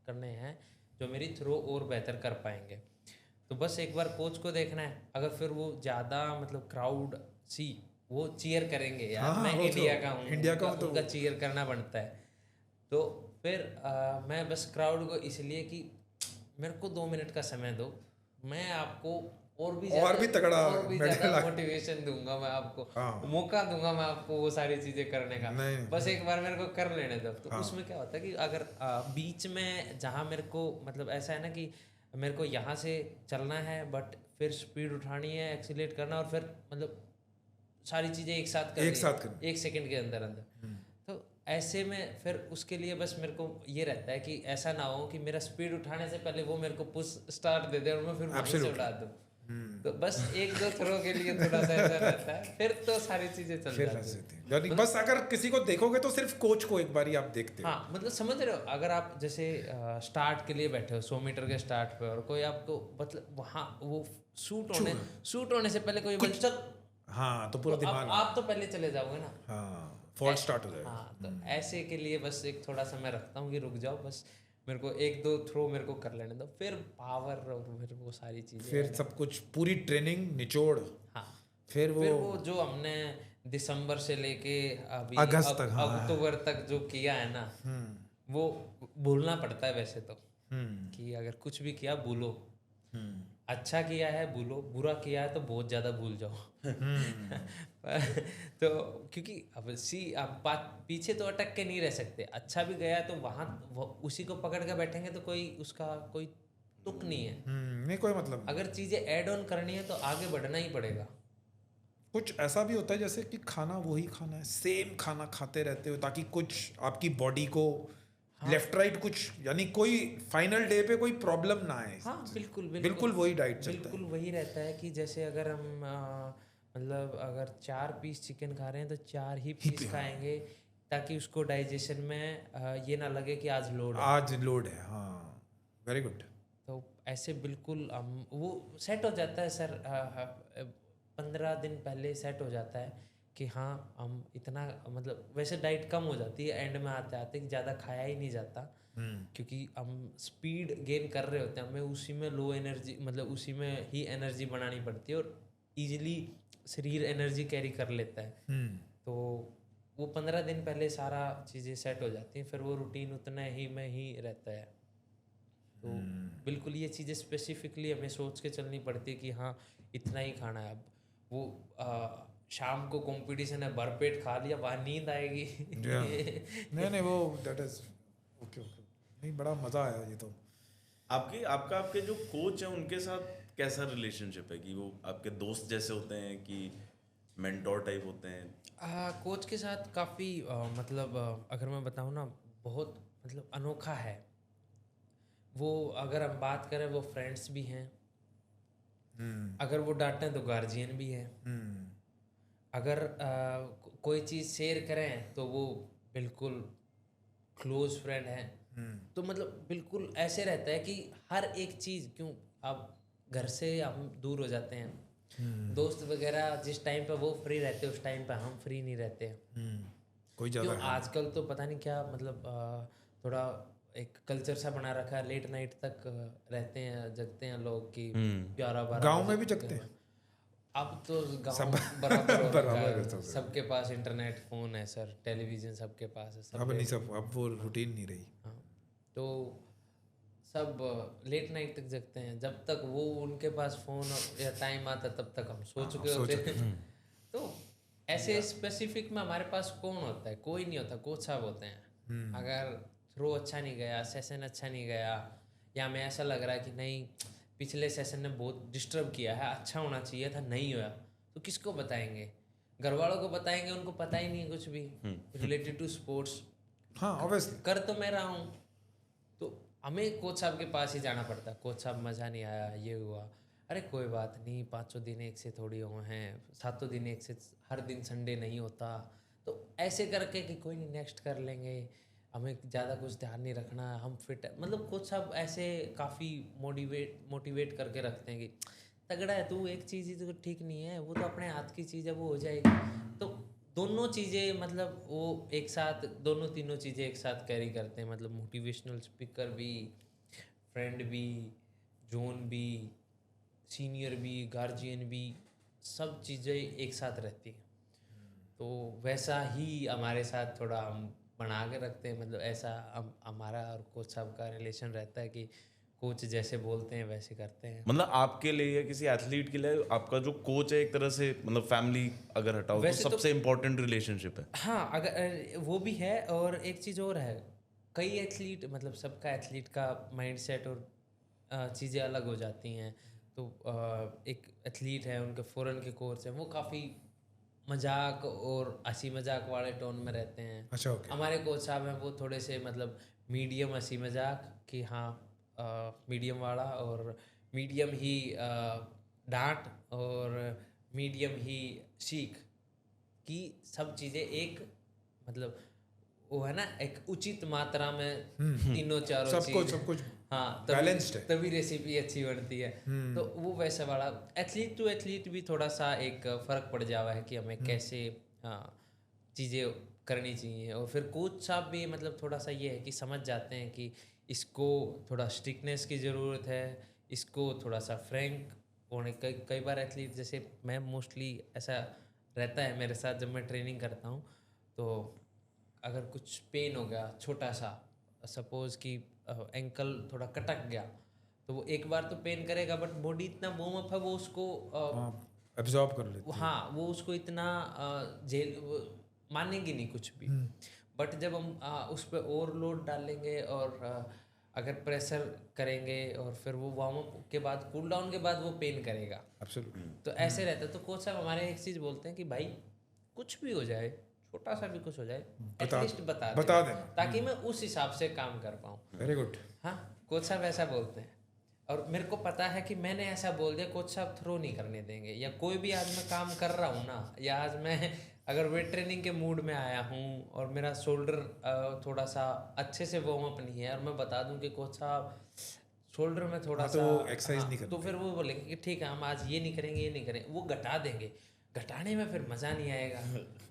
करने हैं, जो मेरी थ्रो और बेहतर कर पाएंगे। तो बस एक बार कोच को देखना है, अगर फिर वो ज़्यादा मतलब क्राउड वो चीयर करेंगे यार, हाँ, मैं इंडिया का हूँ, तो उनका चीयर करना बनता है। तो फिर मैं बस क्राउड को इसलिए कि मेरे को 2 मिनट का समय दो, मैं आपको और भी तगड़ा मोटिवेशन दूंगा, मैं आपको मौका दूंगा, मैं आपको वो सारी चीज़ें करने का। बस एक बार मेरे को कर लेने दो। तो उसमें क्या होता है कि अगर बीच में जहाँ मेरे को मतलब ऐसा है ना कि मेरे को यहाँ से चलना है, बट फिर स्पीड उठानी है, एक्सीलेट करना, और फिर मतलब सारी चीज़ें एक साथ करनी 1 सेकंड के अंदर। तो ऐसे में फिर उसके लिए बस मेरे को ये रहता है कि ऐसा ना हो कि मेरा स्पीड उठाने से पहले वो मेरे को पुश स्टार्ट दे दे और मैं फिर वहीं से उड़ा दूँ। तो बस 1-2 थ्रो के लिए थोड़ा सा ऐसा रहता है, फिर तो सारी चीज़ें चल जाती हैं। बस अगर किसी को देखोगे तो सिर्फ कोच को एक बारी आप देखते हो। हाँ, मतलब समझ रहे हो, अगर आप जैसे स्टार्ट के लिए बैठे हो 100 मीटर के स्टार्ट पे, और कोई आपको मतलब वहाँ वो शूट होने से पहले कोई बोले चल, हाँ, तो पूरा दिमाग आप तो पहले चले जाओगे ना। हाँ, फॉल्ट स्टार्ट हो जाएगा। हाँ, तो ऐसे के लिए बस एक थोड़ा सा मैं रखता हूँ कि रुक जाओ, बस मेरे को 1-2 थ्रो मेरे को कर लेने दो, फिर पावर और फिर वो सारी चीज़ें। फिर सब कुछ पूरी ट्रेनिंग निचोड़, हाँ, फिर फिर वो जो हमने दिसंबर से लेके अभी अगस्त तक, हाँ। अक्टूबर तक जो किया है ना, वो भूलना पड़ता है वैसे तो, हम्म कि अगर कुछ भी किया भूलो, हम्म अच्छा किया है भूलो, बुरा किया है तो बहुत ज़्यादा भूल जाओ। तो क्योंकि अब आप पीछे तो अटक के नहीं रह सकते, अच्छा भी गया तो वहाँ उसी को पकड़ के बैठेंगे तो कोई उसका कोई तुक नहीं है। नहीं कोई मतलब नहीं। अगर चीज़ें ऐड ऑन करनी है तो आगे बढ़ना ही पड़ेगा। कुछ ऐसा भी होता है जैसे कि खाना वही खाना है, सेम खाना खाते रहते हो ताकि कुछ आपकी बॉडी को लेफ्ट राइट कुछ, यानी कोई फाइनल डे पे कोई प्रॉब्लम ना आए। हाँ, बिल्कुल बिल्कुल वही डाइट चलता है। बिल्कुल वही रहता है कि जैसे अगर हम मतलब अगर 4 पीस चिकन खा रहे हैं तो 4 ही पीस खाएंगे, ताकि उसको डाइजेशन में ये ना लगे कि आज लोड है। आज लोड है, हाँ, वेरी गुड। तो ऐसे बिल्कुल वो सेट हो जाता है सर, 15 दिन पहले सेट हो जाता है कि हाँ हम इतना, मतलब वैसे डाइट कम हो जाती है एंड में आते आते कि ज़्यादा खाया ही नहीं जाता, क्योंकि हम स्पीड गेन कर रहे होते हैं, हमें उसी में लो एनर्जी, मतलब उसी में ही एनर्जी बनानी पड़ती है और इजीली शरीर एनर्जी कैरी कर लेता है। तो वो 15 दिन पहले सारा चीज़ें सेट हो जाती हैं, फिर वो रूटीन उतने ही में ही रहता है। तो बिल्कुल ये चीज़ें स्पेसिफिकली हमें सोच के चलनी पड़ती है कि हाँ इतना ही खाना है। अब वो शाम को कंपटीशन है, भरपेट खा लिया, वहाँ नींद आएगी। नहीं वो दैट इज ओके ओके, नहीं बड़ा मज़ा आया ये तो। आपके जो कोच हैं उनके साथ कैसा रिलेशनशिप है, कि वो आपके दोस्त जैसे होते हैं कि मेंटोर टाइप होते हैं? कोच के साथ काफ़ी मतलब अगर मैं बताऊँ ना, बहुत मतलब अनोखा है वो। अगर हम बात करें वो फ्रेंड्स भी हैं, अगर वो डांटें तो गार्जियन भी है, अगर कोई चीज़ शेयर करें तो वो बिल्कुल क्लोज फ्रेंड है। तो मतलब बिल्कुल ऐसे रहता है कि हर एक चीज़, क्यों अब घर से हम दूर हो जाते हैं, दोस्त वगैरह जिस टाइम पे वो फ्री रहते हैं उस टाइम पे हम फ्री नहीं रहते हैं। कोई ज़्यादा आजकल तो पता नहीं क्या, मतलब थोड़ा एक कल्चर सा बना रखा है, लेट नाइट तक रहते हैं, जगते हैं लोग कि 11-12 गाँव में भी जगते हैं। अब तो गाँव बराबर हो रखा है, बराबर सबके पास इंटरनेट, फ़ोन है सर, टेलीविज़न सबके पास है, सब अब नहीं, सब अब वो रूटीन नहीं रही। हाँ, तो सब लेट नाइट तक जगते हैं, जब तक वो उनके पास फ़ोन या टाइम आता तब तक हम सो चुके होते हैं। तो ऐसे स्पेसिफिक में हमारे पास कौन होता है? कोई नहीं होता, कोच साहब होते हैं। अगर थ्रो अच्छा नहीं गया, सेशन अच्छा नहीं गया, या हमें ऐसा लग रहा है कि नहीं पिछले सेशन ने बहुत डिस्टर्ब किया है, अच्छा होना चाहिए था, नहीं हुआ, तो किसको बताएंगे? घर वालों को बताएंगे, उनको पता ही नहीं है कुछ भी रिलेटेड टू स्पोर्ट्स। हाँ ऑब्वियसली कर तो मैं रहा हूँ, तो हमें कोच साहब के पास ही जाना पड़ता है। कोच साहब मज़ा नहीं आया, ये हुआ, अरे कोई बात नहीं, 5 दिन एक से थोड़ी हुए हैं, 7 दिन एक से, हर दिन संडे नहीं होता, तो ऐसे करके कि कोई नहीं नेक्स्ट कर लेंगे, हमें ज़्यादा कुछ ध्यान नहीं रखना, हम फिट है। मतलब कोच साहब ऐसे काफ़ी मोटिवेट करके रखते हैं कि तगड़ा है तू, एक चीज़ ही तो ठीक नहीं है, वो तो अपने हाथ की चीज़ है, वो हो जाएगी। तो दोनों चीज़ें, मतलब वो एक साथ, दोनों तीनों चीज़ें एक साथ कैरी करते हैं, मतलब मोटिवेशनल स्पीकर भी, फ्रेंड भी, जोन भी, सीनियर भी, गार्जियन भी, सब चीज़ें एक साथ रहती हैं। तो वैसा ही हमारे साथ थोड़ा हम बना के रखते हैं, मतलब ऐसा हमारा और कोच साहब का रिलेशन रहता है कि कोच जैसे बोलते हैं वैसे करते हैं। मतलब आपके लिए या किसी एथलीट के लिए आपका जो कोच है एक तरह से, मतलब फैमिली अगर हटाओ तो वैसे तो- सबसे इम्पोर्टेंट रिलेशनशिप है। हाँ, अगर वो भी है, और एक चीज़ और है, कई एथलीट, मतलब सबका एथलीट का माइंडसेट और चीज़ें अलग हो जाती हैं। तो एक एथलीट है, उनके फ़ॉरेन के कोच हैं, वो काफ़ी मजाक और हंसी मजाक वाले टोन में रहते हैं। अच्छा ओके। हमारे कोच साहब हैं, वो थोड़े से मतलब मीडियम हंसी मजाक कि हाँ मीडियम वाला, और मीडियम ही डांट, और मीडियम ही सीख, कि सब चीज़ें एक, मतलब वो है ना, एक उचित मात्रा में तीनों चारों सब कुछ हाँ, balanced है। तभी रेसिपी अच्छी बनती है। तो वो वैसा वाला एथलीट टू एथलीट भी थोड़ा सा एक फ़र्क पड़ जावा है कि हमें कैसे चीज़ें करनी चाहिए। और फिर कोच साहब भी मतलब थोड़ा सा ये है कि समझ जाते हैं कि इसको थोड़ा स्ट्रिक्टनेस की ज़रूरत है, इसको थोड़ा सा फ्रैंक होने कई कई बार एथलीट जैसे मैं मोस्टली ऐसा रहता है मेरे साथ जब मैं ट्रेनिंग करता हूँ। तो अगर कुछ पेन हो गया छोटा सा, सपोज कि एंकल थोड़ा कटक गया, तो वो एक बार तो पेन करेगा बट बॉडी इतना वार्म अप है वो उसको एब्जॉर्ब कर लेते हैं। हाँ वो उसको इतना मानेंगे नहीं कुछ भी। बट जब हम उस पर ओवरलोड डालेंगे और अगर प्रेशर करेंगे और फिर वो वार्म अप के बाद कूल डाउन के बाद वो पेन करेगा। एब्सोल्युटली। तो ऐसे रहता है। तो कोच साहब हमारे एक चीज़ बोलते हैं कि भाई कुछ भी हो जाए, छोटा सा भी कुछ हो जाए, एटलीस्ट बता देना ताकि मैं उस हिसाब से काम कर पाऊँ। Very good. हाँ कोच साहब ऐसा बोलते हैं। और मेरे को पता है कि मैंने ऐसा बोल दिया कोच साहब थ्रो नहीं करने देंगे। या कोई भी आज मैं काम कर रहा हूँ ना, या आज मैं अगर वेट ट्रेनिंग के मूड में आया हूँ और मेरा शोल्डर थोड़ा सा अच्छे से वार्म अप नहीं है और मैं बता दूँ कि कोच साहब शोल्डर में थोड़ा सा एक्सरसाइज नहीं तो फिर वो बोलेंगे कि ठीक है हम आज ये नहीं करेंगे, ये नहीं करेंगे, वो घटा देंगे। घटाने में फिर मज़ा नहीं आएगा।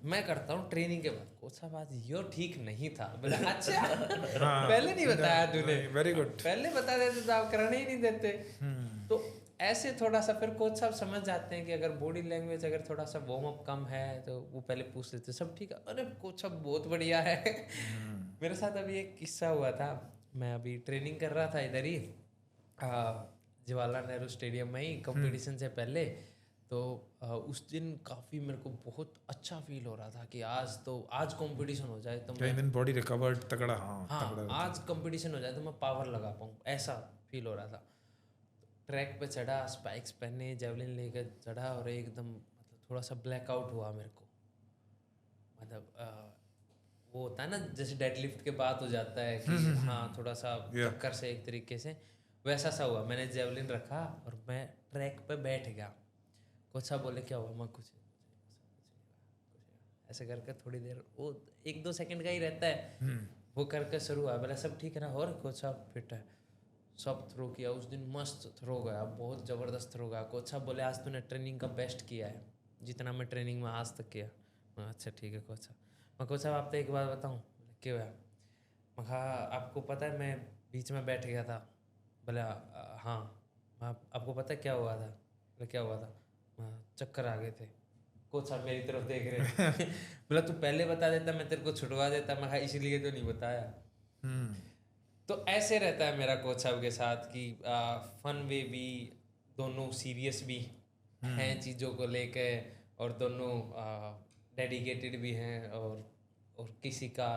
मैं करता हूँ ट्रेनिंग के बाद, कोच साहब आज ये ठीक नहीं था। बोला अच्छा पहले नहीं बताया तूने। Very good. पहले बता देते तो आप करने ही नहीं देते। तो ऐसे थोड़ा सा फिर कोच साहब समझ जाते हैं कि अगर बॉडी लैंग्वेज अगर थोड़ा सा वार्म अप कम है तो वो पहले पूछ लेते सब ठीक है, अरे कोच साहब बहुत बढ़िया है। मेरे साथ अभी एक किस्सा हुआ था। मैं अभी ट्रेनिंग कर रहा था इधर ही जवाहरलाल नेहरू स्टेडियम में ही कंपटीशन से पहले। तो उस दिन काफ़ी मेरे को बहुत अच्छा फील हो रहा था कि आज कंपटीशन हो जाए तो मैं बॉडी रिकवर्ड तगड़ा। हाँ आज कंपटीशन हो जाए तो मैं पावर लगा पाऊँ, ऐसा फील हो रहा था। ट्रैक पे चढ़ा, स्पाइक्स पहने, जेवलिन लेकर चढ़ा और एकदम मतलब थोड़ा सा ब्लैकआउट हुआ मेरे को। मतलब वो होता है ना जैसे डेडलिफ्ट के बाद हो जाता है कि हाँ थोड़ा सा चक्कर से एक तरीके से वैसा सा हुआ। मैंने जेवलिन रखा और मैं ट्रैक पे बैठ गया। कोच साहब बोले क्या हुआ? मैं कुछ ऐसे करके थोड़ी देर वो 1-2 सेकंड का ही रहता है, वो करके शुरू हुआ। बोला सब ठीक है ना? और कोच साहब फिट है, सब थ्रो किया। उस दिन मस्त थ्रो गया, बहुत ज़बरदस्त थ्रो गया। कोच साहब बोले आज तूने ट्रेनिंग का बेस्ट किया है जितना मैं ट्रेनिंग में आज तक किया। मैं अच्छा ठीक है कोच साहब। मैं कोच साहब आप तो एक बात बताऊँ? क्या हुआ? मैं कहा आपको पता है मैं बीच में बैठ गया था। बोला हाँ। आपको पता है क्या हुआ था? बोला क्या हुआ था? चक्कर आ गए थे। कोच साहब मेरी तरफ देख रहे थे। बोला तू पहले बता देता मैं तेरे को छुड़वा देता। मैं कहा इसलिए तो नहीं बताया। तो ऐसे रहता है मेरा कोच साहब के साथ कि फन वे भी, दोनों सीरियस भी हैं चीज़ों को लेके और दोनों डेडिकेटेड भी हैं और किसी का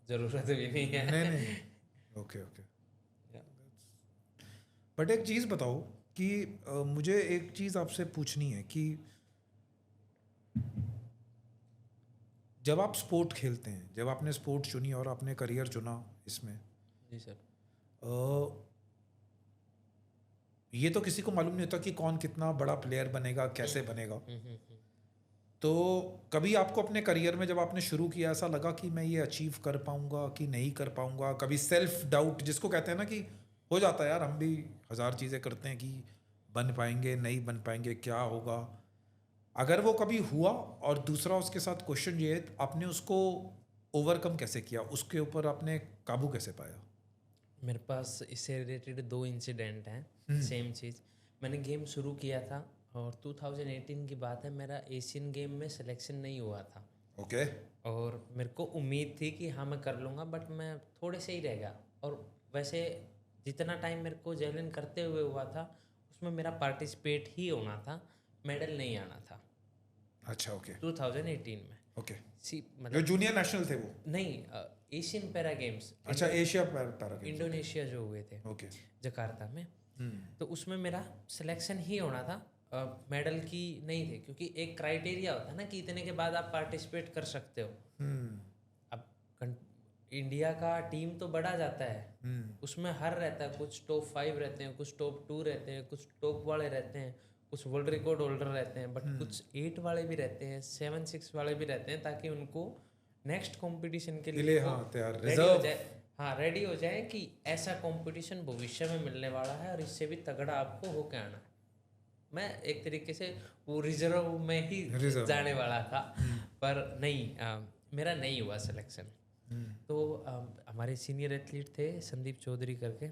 ज़रूरत भी नहीं है। नहीं। ओके। बट एक चीज़ बताओ कि मुझे एक चीज़ आपसे पूछनी है कि जब आप स्पोर्ट खेलते हैं, जब आपने स्पोर्ट चुनी और आपने करियर चुना इसमें, जी सर, ये तो किसी को मालूम नहीं होता कि कौन कितना बड़ा प्लेयर बनेगा, कैसे बनेगा। तो कभी आपको अपने करियर में जब आपने शुरू किया ऐसा लगा कि मैं ये अचीव कर पाऊंगा कि नहीं कर पाऊंगा? कभी सेल्फ डाउट जिसको कहते हैं ना कि हो जाता है यार, हम भी 1000 चीज़ें करते हैं कि बन पाएंगे नहीं बन पाएंगे, क्या होगा? अगर वो कभी हुआ और दूसरा उसके साथ क्वेश्चन ये है आपने उसको ओवरकम कैसे किया, उसके ऊपर आपने काबू कैसे पाया? मेरे पास इससे रिलेटेड 2 इंसिडेंट हैं। सेम चीज़ मैंने गेम शुरू किया था और 2018 की बात है, मेरा एशियन गेम में सिलेक्शन नहीं हुआ था। ओके। और मेरे को उम्मीद थी कि हाँ मैं कर लूँगा, बट मैं थोड़े से ही रह गया। और वैसे जितना टाइम मेरे को जेवलिन करते हुए हुआ था उसमें मेरा पार्टिसिपेट ही होना था, मेडल नहीं आना था। अच्छा ओके। 2018 में ओके। मतलब जो जूनियर नेशनल थे वो? नहीं, एशियन पैरा गेम्स। अच्छा एशिया पैरा गेम्स, इंडोनेशिया जो हुए थे ओके, जकार्ता में। तो उसमें मेरा सिलेक्शन ही होना था, मेडल की नहीं थे, क्योंकि एक क्राइटेरिया होता है ना कि इतने के बाद आप पार्टिसिपेट कर सकते हो। अब इंडिया का टीम तो बढ़ा जाता है, उसमें हर रहता है, कुछ टॉप 5 रहते हैं, कुछ टॉप 2 रहते हैं, कुछ टॉप वाले रहते हैं, कुछ वर्ल्ड रिकॉर्ड होल्डर रहते हैं, बट कुछ 8 वाले भी रहते हैं, 7-6 वाले भी रहते हैं, ताकि उनको नेक्स्ट कंपटीशन के लिए रेडी हो जाए कि ऐसा कंपटीशन भविष्य में मिलने वाला है और इससे भी तगड़ा आपको होके आना है। मैं एक तरीके से वो रिजर्व में ही जाने वाला था, पर नहीं, मेरा नहीं हुआ सिलेक्शन। तो हमारे सीनियर एथलीट थे संदीप चौधरी करके,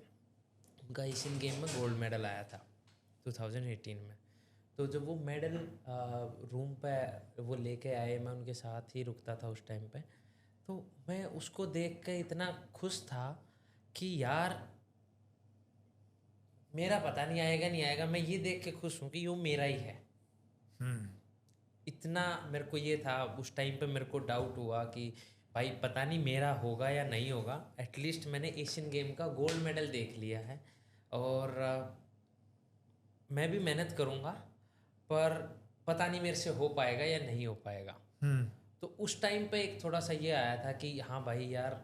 उनका एशियन गेम में गोल्ड मेडल आया था 2018 में। तो जब वो मेडल रूम पे वो लेके आए, मैं उनके साथ ही रुकता था उस टाइम पे, तो मैं उसको देख के इतना खुश था कि यार मेरा पता नहीं आएगा नहीं आएगा, मैं ये देख के खुश हूँ कि वो मेरा ही है। इतना मेरे को ये था उस टाइम पे, मेरे को डाउट हुआ कि भाई पता नहीं मेरा होगा या नहीं होगा, एटलीस्ट मैंने एशियन गेम का गोल्ड मेडल देख लिया है और मैं भी मेहनत करूँगा, पर पता नहीं मेरे से हो पाएगा या नहीं हो पाएगा। तो उस टाइम पे एक थोड़ा सा ये आया था कि हाँ भाई यार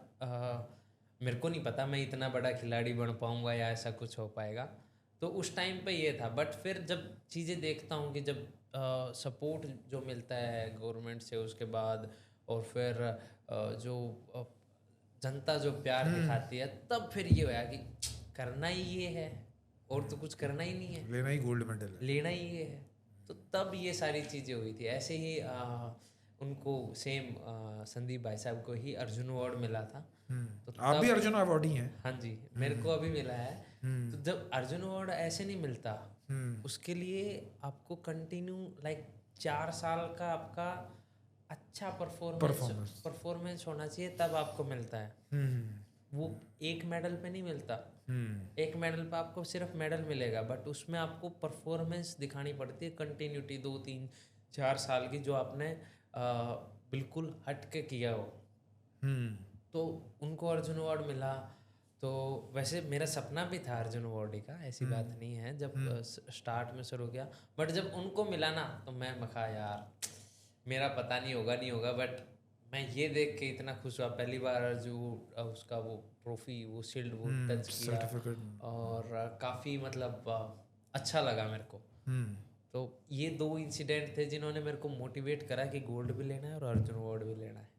मेरे को नहीं पता मैं इतना बड़ा खिलाड़ी बन पाऊँगा या ऐसा कुछ हो पाएगा। तो उस टाइम पे ये था। बट फिर जब चीज़ें देखता हूँ कि जब सपोर्ट जो मिलता है गवर्नमेंट से, उसके बाद और फिर जो जनता जो प्यार दिखाती है, तब फिर ये होया कि करना ही ये है और तो कुछ करना ही नहीं है, लेना ही गोल्ड मेडल है। लेना ही ये है। तो तब ये सारी चीज़ें हुई थी। ऐसे ही उनको सेम संदीप भाई साहब को ही अर्जुन अवार्ड मिला था। तो आप भी अर्जुन अवार्डी हैं? हाँ जी, मेरे को अभी मिला है। तो जब अर्जुन अवार्ड ऐसे नहीं मिलता, उसके लिए आपको कंटिन्यू 4 साल का आपका अच्छा परफॉर्मेंस होना चाहिए, तब आपको मिलता है। वो एक मेडल पे नहीं मिलता। एक मेडल पे आपको सिर्फ मेडल मिलेगा, बट उसमें आपको परफॉर्मेंस दिखानी पड़ती है, कंटिन्यूटी 2, 3, 4 साल की, जो आपने बिल्कुल हट के किया हो। तो उनको अर्जुन अवार्ड मिला। तो वैसे मेरा सपना भी था अर्जुन अवार्ड का, ऐसी बात नहीं है, जब स्टार्ट में शुरू किया। बट जब उनको मिला ना, तो मैं कहा यार मेरा पता नहीं होगा, बट मैं ये देख के इतना खुश हुआ। पहली बार जो उसका वो ट्रॉफी, वो शील्ड वो टच किया, और काफ़ी मतलब अच्छा लगा मेरे को। तो ये 2 इंसिडेंट थे जिन्होंने मेरे को मोटिवेट करा कि गोल्ड भी लेना है और अर्जुन अवार्ड भी लेना है।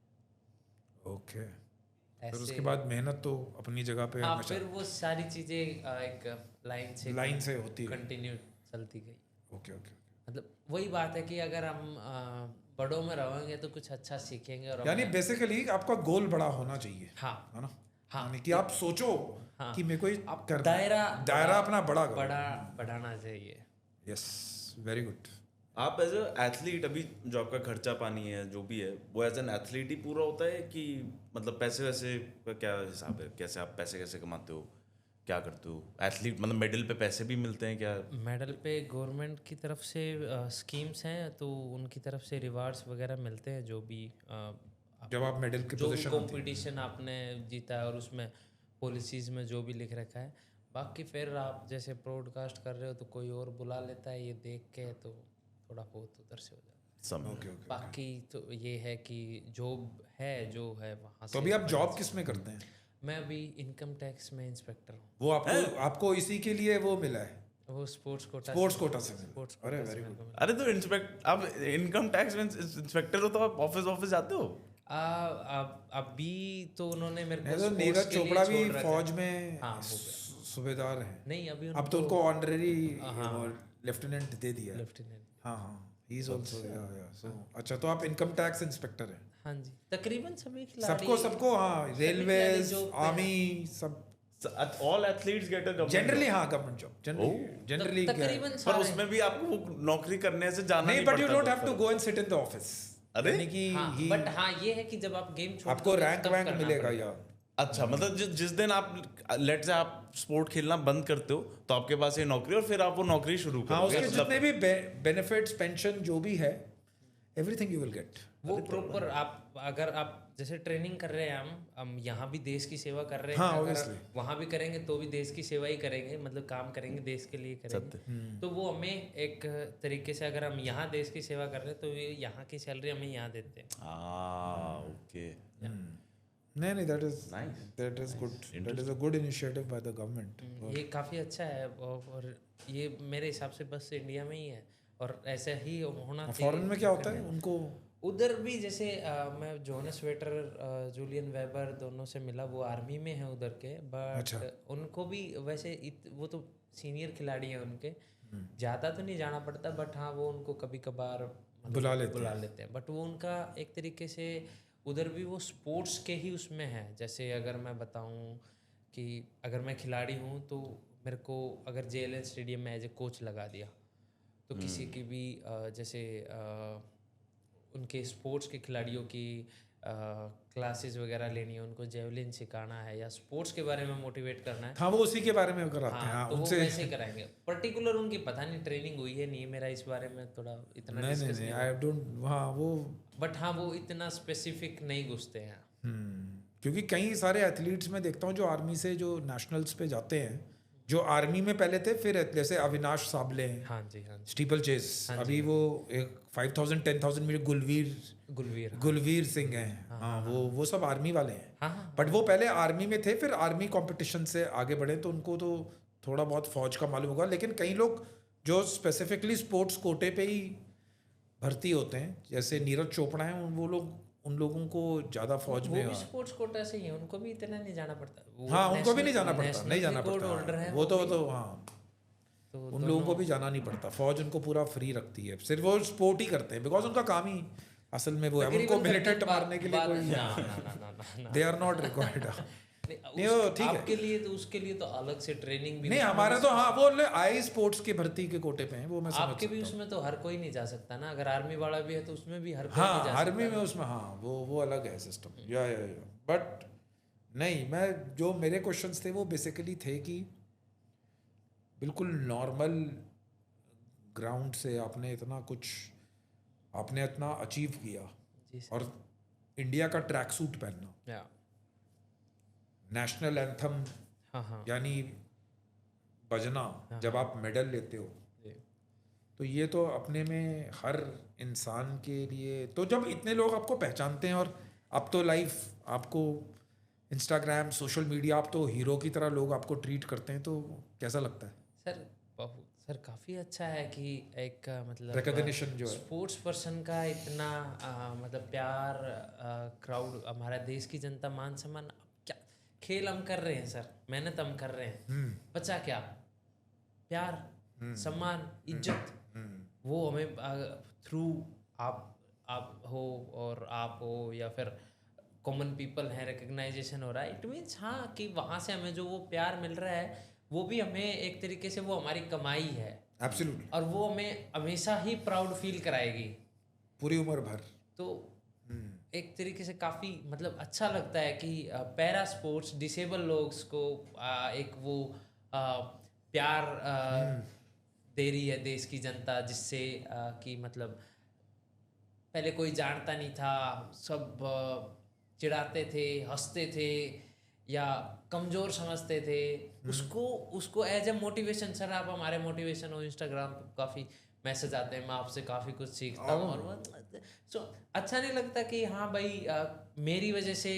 ओके। फिर उसके बाद मेहनत तो अपनी जगह पे। हाँ, फिर वो सारी चीज़ें एक लाइन से होती है, कंटिन्यू चलती गई। ओके। मतलब वही बात है कि अगर हम बड़ों में रहेंगे तो कुछ अच्छा सीखेंगे। और यानी बेसिकली आपका गोल बड़ा होना चाहिए। हाँ, है ना? हाँ, यानी कि आप सोचो कि मेरे को आप करना है। दायरा अपना बढ़ाना चाहिए। Yes, very good. आप एज अ एथलीट, अभी जो आपका खर्चा पानी है जो भी है, वो एज एन एथलीट ही पूरा होता है कि मतलब पैसे वैसे का क्या हिसाब है? कैसे आप पैसे कैसे कमाते हो, क्या करते हो? एथलीट मतलब मेडल पे पैसे भी मिलते हैं क्या? मेडल पे गवर्नमेंट की तरफ से स्कीम्स हैं, तो उनकी तरफ से रिवार्ड्स वगैरह मिलते हैं। जो भी जब आप मेडल की जो पोजीशन कंपटीशन आपने जीता है और उसमें पॉलिसीज़ में जो भी लिख रखा है। बाकी फिर आप जैसे ब्रॉडकास्ट कर रहे हो तो कोई और बुला लेता है, ये देख के तो थोड़ा बहुत उधर से हो जाता है। बाकी तो ये है कि जॉब है जो है वहाँ से। तो अभी आप जॉब किस में करते हैं? मैं अभी इनकम टैक्स में इंस्पेक्टर हूँ। वो आपको इसी के लिए वो मिला है? वो स्पोर्ट्स कोटा से मिला। अरे वेरी गुड। अरे तो आप इनकम टैक्स में इंस्पेक्टर हो तो आप ऑफिस जाते हो? अभी तो उन्होंने मेरे को तो नीरज चोपड़ा भी फौज में सूबेदार है। नहीं, अभी अब तो उनको ऑनरेरी लेफ्टिनेंट दे दिया। लेफ्टिनेंट, हाँ, ही इज आल्सो सो। अच्छा, तो आप इनकम टैक्स इंस्पेक्टर हैं? हाँ जी, तकरीबन सभी खिलाड़ी सबको हाँ, रेलवेज, आर्मी, सब all athletes get a government generally. हाँ, गवर्नमेंट जॉब जनरली। तकरीबन पर उसमें भी आपको वो नौकरी करने से जाना नहीं बट पड़ता। You don't have to go and sit in the office. अरे यानी कि बट हाँ, ये है कि जब आप गेम छोड़ आपको रैंक वैंक मिलेगा या अच्छा, मतलब जिस दिन आप लेट से आप स्पोर्ट खेलना बंद करते हो तो आपके पास ये नौकरी, और फिर आप वो नौकरी शुरू करोगे। हाँ, उसके जितने भी बेनिफिट्स, पेंशन जो भी है, एवरीथिंग यू विल गेट। वो प्रॉपर आप अगर आप जैसे ट्रेनिंग कर रहे हैं, हम यहाँ भी देश की सेवा कर रहे हैं। हाँ, अगर वहाँ भी करेंगे तो भी देश की सेवा ही करेंगे, मतलब काम करेंगे देश के लिए करेंगे। तो वो हमें एक तरीके से, अगर हम यहाँ देश की सेवा कर रहे हैं तो यहाँ की सैलरी हमें यहाँ देते हैं। ओके। नहीं, that is good. That is a good initiative by the government. ये काफ़ी अच्छा है, और ये मेरे हिसाब से बस इंडिया में ही है, और ऐसा ही होना चाहिए। फॉरेन में क्या होता है उनको? उधर भी जैसे मैं जोनस वेटर, जूलियन वेबर दोनों से मिला, वो आर्मी में है उधर के। बट उनको भी वैसे वो तो सीनियर खिलाड़ी हैं, उनके ज़्यादा तो नहीं जाना पड़ता, बट हाँ वो उनको कभी कभार बुला लेते हैं। बट वो उनका एक तरीके से उधर भी वो स्पोर्ट्स के ही उसमें है। जैसे अगर मैं बताऊं कि अगर मैं खिलाड़ी हूं तो मेरे को अगर JLN स्टेडियम में एज ए कोच लगा दिया तो किसी की भी जैसे उनके स्पोर्ट्स के खिलाड़ियों की क्लासेस वगैरह लेनी है, उनको जेवलिन सिखाना है या स्पोर्ट्स के बारे में मोटिवेट करना है, हाँ वो उसी के बारे में कराते हैं। हाँ तो वो उनसे वैसे ही कराएंगे। पर्टिकुलर उनकी पता नहीं ट्रेनिंग हुई है नहीं, मेरा इस बारे में थोड़ा इतना डिस्कस नहीं आई डोंट, हाँ वो बट हाँ वो इतना स्पेसिफिक नहीं घुसते हैं। क्योंकि कई सारे एथलीट्स में देखता हूँ जो आर्मी से जो नेशनल्स पे जाते हैं, जो आर्मी में पहले थे, फिर जैसे अविनाश साबले हैं, हाँ जी हाँ जी, स्टीपल चेस, अभी वो एक 5000 10,000 मीटर गुलवीर सिंह हैं, हाँ वो सब आर्मी वाले हैं। हाँ बट वो पहले आर्मी में थे, फिर आर्मी कंपटीशन से आगे बढ़े, तो उनको तो थोड़ा बहुत फौज का मालूम होगा। लेकिन कई लोग जो स्पेसिफिकली स्पोर्ट्स कोटे पे ही भर्ती होते हैं, जैसे नीरज चोपड़ा हैं, वो लोग, उन लोगों को ज़्यादा फौज वो में भी स्पोर्ट्स कोटा से ही है, उनको भी इतना नहीं जाना पड़ता। वो हाँ उनको भी national- नहीं जाना पड़ता, national नहीं जाना record holder पड़ता है वो तो भी। हाँ तो उन लोगों को भी जाना नहीं पड़ता, फौज उनको पूरा फ्री रखती है, सिर्फ वो स्पोर्ट ही करते हैं, बिकॉज उनका काम ही असल में वो है। उनको तकरीबन मिलिटेंट बात- मारने के लिए बात- कोई ना, दे आर नॉट रिक्वायर्ड। नहीं, वो ठीक है। आपके लिए तो उसके लिए तो अलग से ट्रेनिंग भी नहीं हमारा तो हाँ वो आई स्पोर्ट्स की भर्ती के कोटे पे हैं, वो मैं समझ आपके भी सकता हूँ। उसमें तो हर कोई नहीं जा सकता ना। अगर आर्मी वाला भी है तो उसमें भी हर कोई नहीं हाँ जा आर्मी सकता में उसमें हाँ वो अलग है सिस्टम, या बट नहीं, मैं जो मेरे क्वेश्चंस थे वो बेसिकली थे कि बिल्कुल नॉर्मल ग्राउंड से आपने इतना अचीव किया, जी सर। और इंडिया का ट्रैक सूट पहनना, या नेशनल एंथम हाँ यानी बजना, जब आप मेडल लेते हो, जी। तो ये तो अपने में हर इंसान के लिए, तो जब इतने लोग आपको पहचानते हैं, और अब तो लाइफ आपको इंस्टाग्राम सोशल मीडिया, आप तो हीरो की तरह लोग आपको ट्रीट करते हैं, तो कैसा लगता है? सर काफ़ी अच्छा है कि एक मतलब Recognition जो है। स्पोर्ट्स पर्सन का इतना मतलब प्यार, क्राउड, हमारा देश की जनता, मान सम्मान, क्या खेल हम कर रहे हैं सर, मेहनत हम कर रहे हैं, बचा क्या? प्यार, सम्मान, इज्जत, वो हमें थ्रू आप हो और आप हो या फिर कॉमन पीपल हैं, रिकग्नाइजेशन हो रहा है। इट मीन्स हाँ कि वहाँ से हमें जो वो प्यार मिल रहा है वो भी हमें एक तरीके से वो हमारी कमाई है, एब्सोल्युटली, और वो हमें हमेशा ही प्राउड फील कराएगी पूरी उम्र भर। तो एक तरीके से काफ़ी मतलब अच्छा लगता है कि पैरा स्पोर्ट्स डिसेबल लोग्स को एक वो प्यार दे रही है देश की जनता, जिससे कि मतलब पहले कोई जानता नहीं था, सब चिढ़ाते थे, हंसते थे या कमज़ोर समझते थे, उसको एज ए मोटिवेशन, सर आप हमारे मोटिवेशन हो, इंस्टाग्राम पे काफ़ी मैसेज आते हैं, मैं आपसे काफ़ी कुछ सीखता हूँ, और सो अच्छा नहीं लगता कि हाँ भाई मेरी वजह से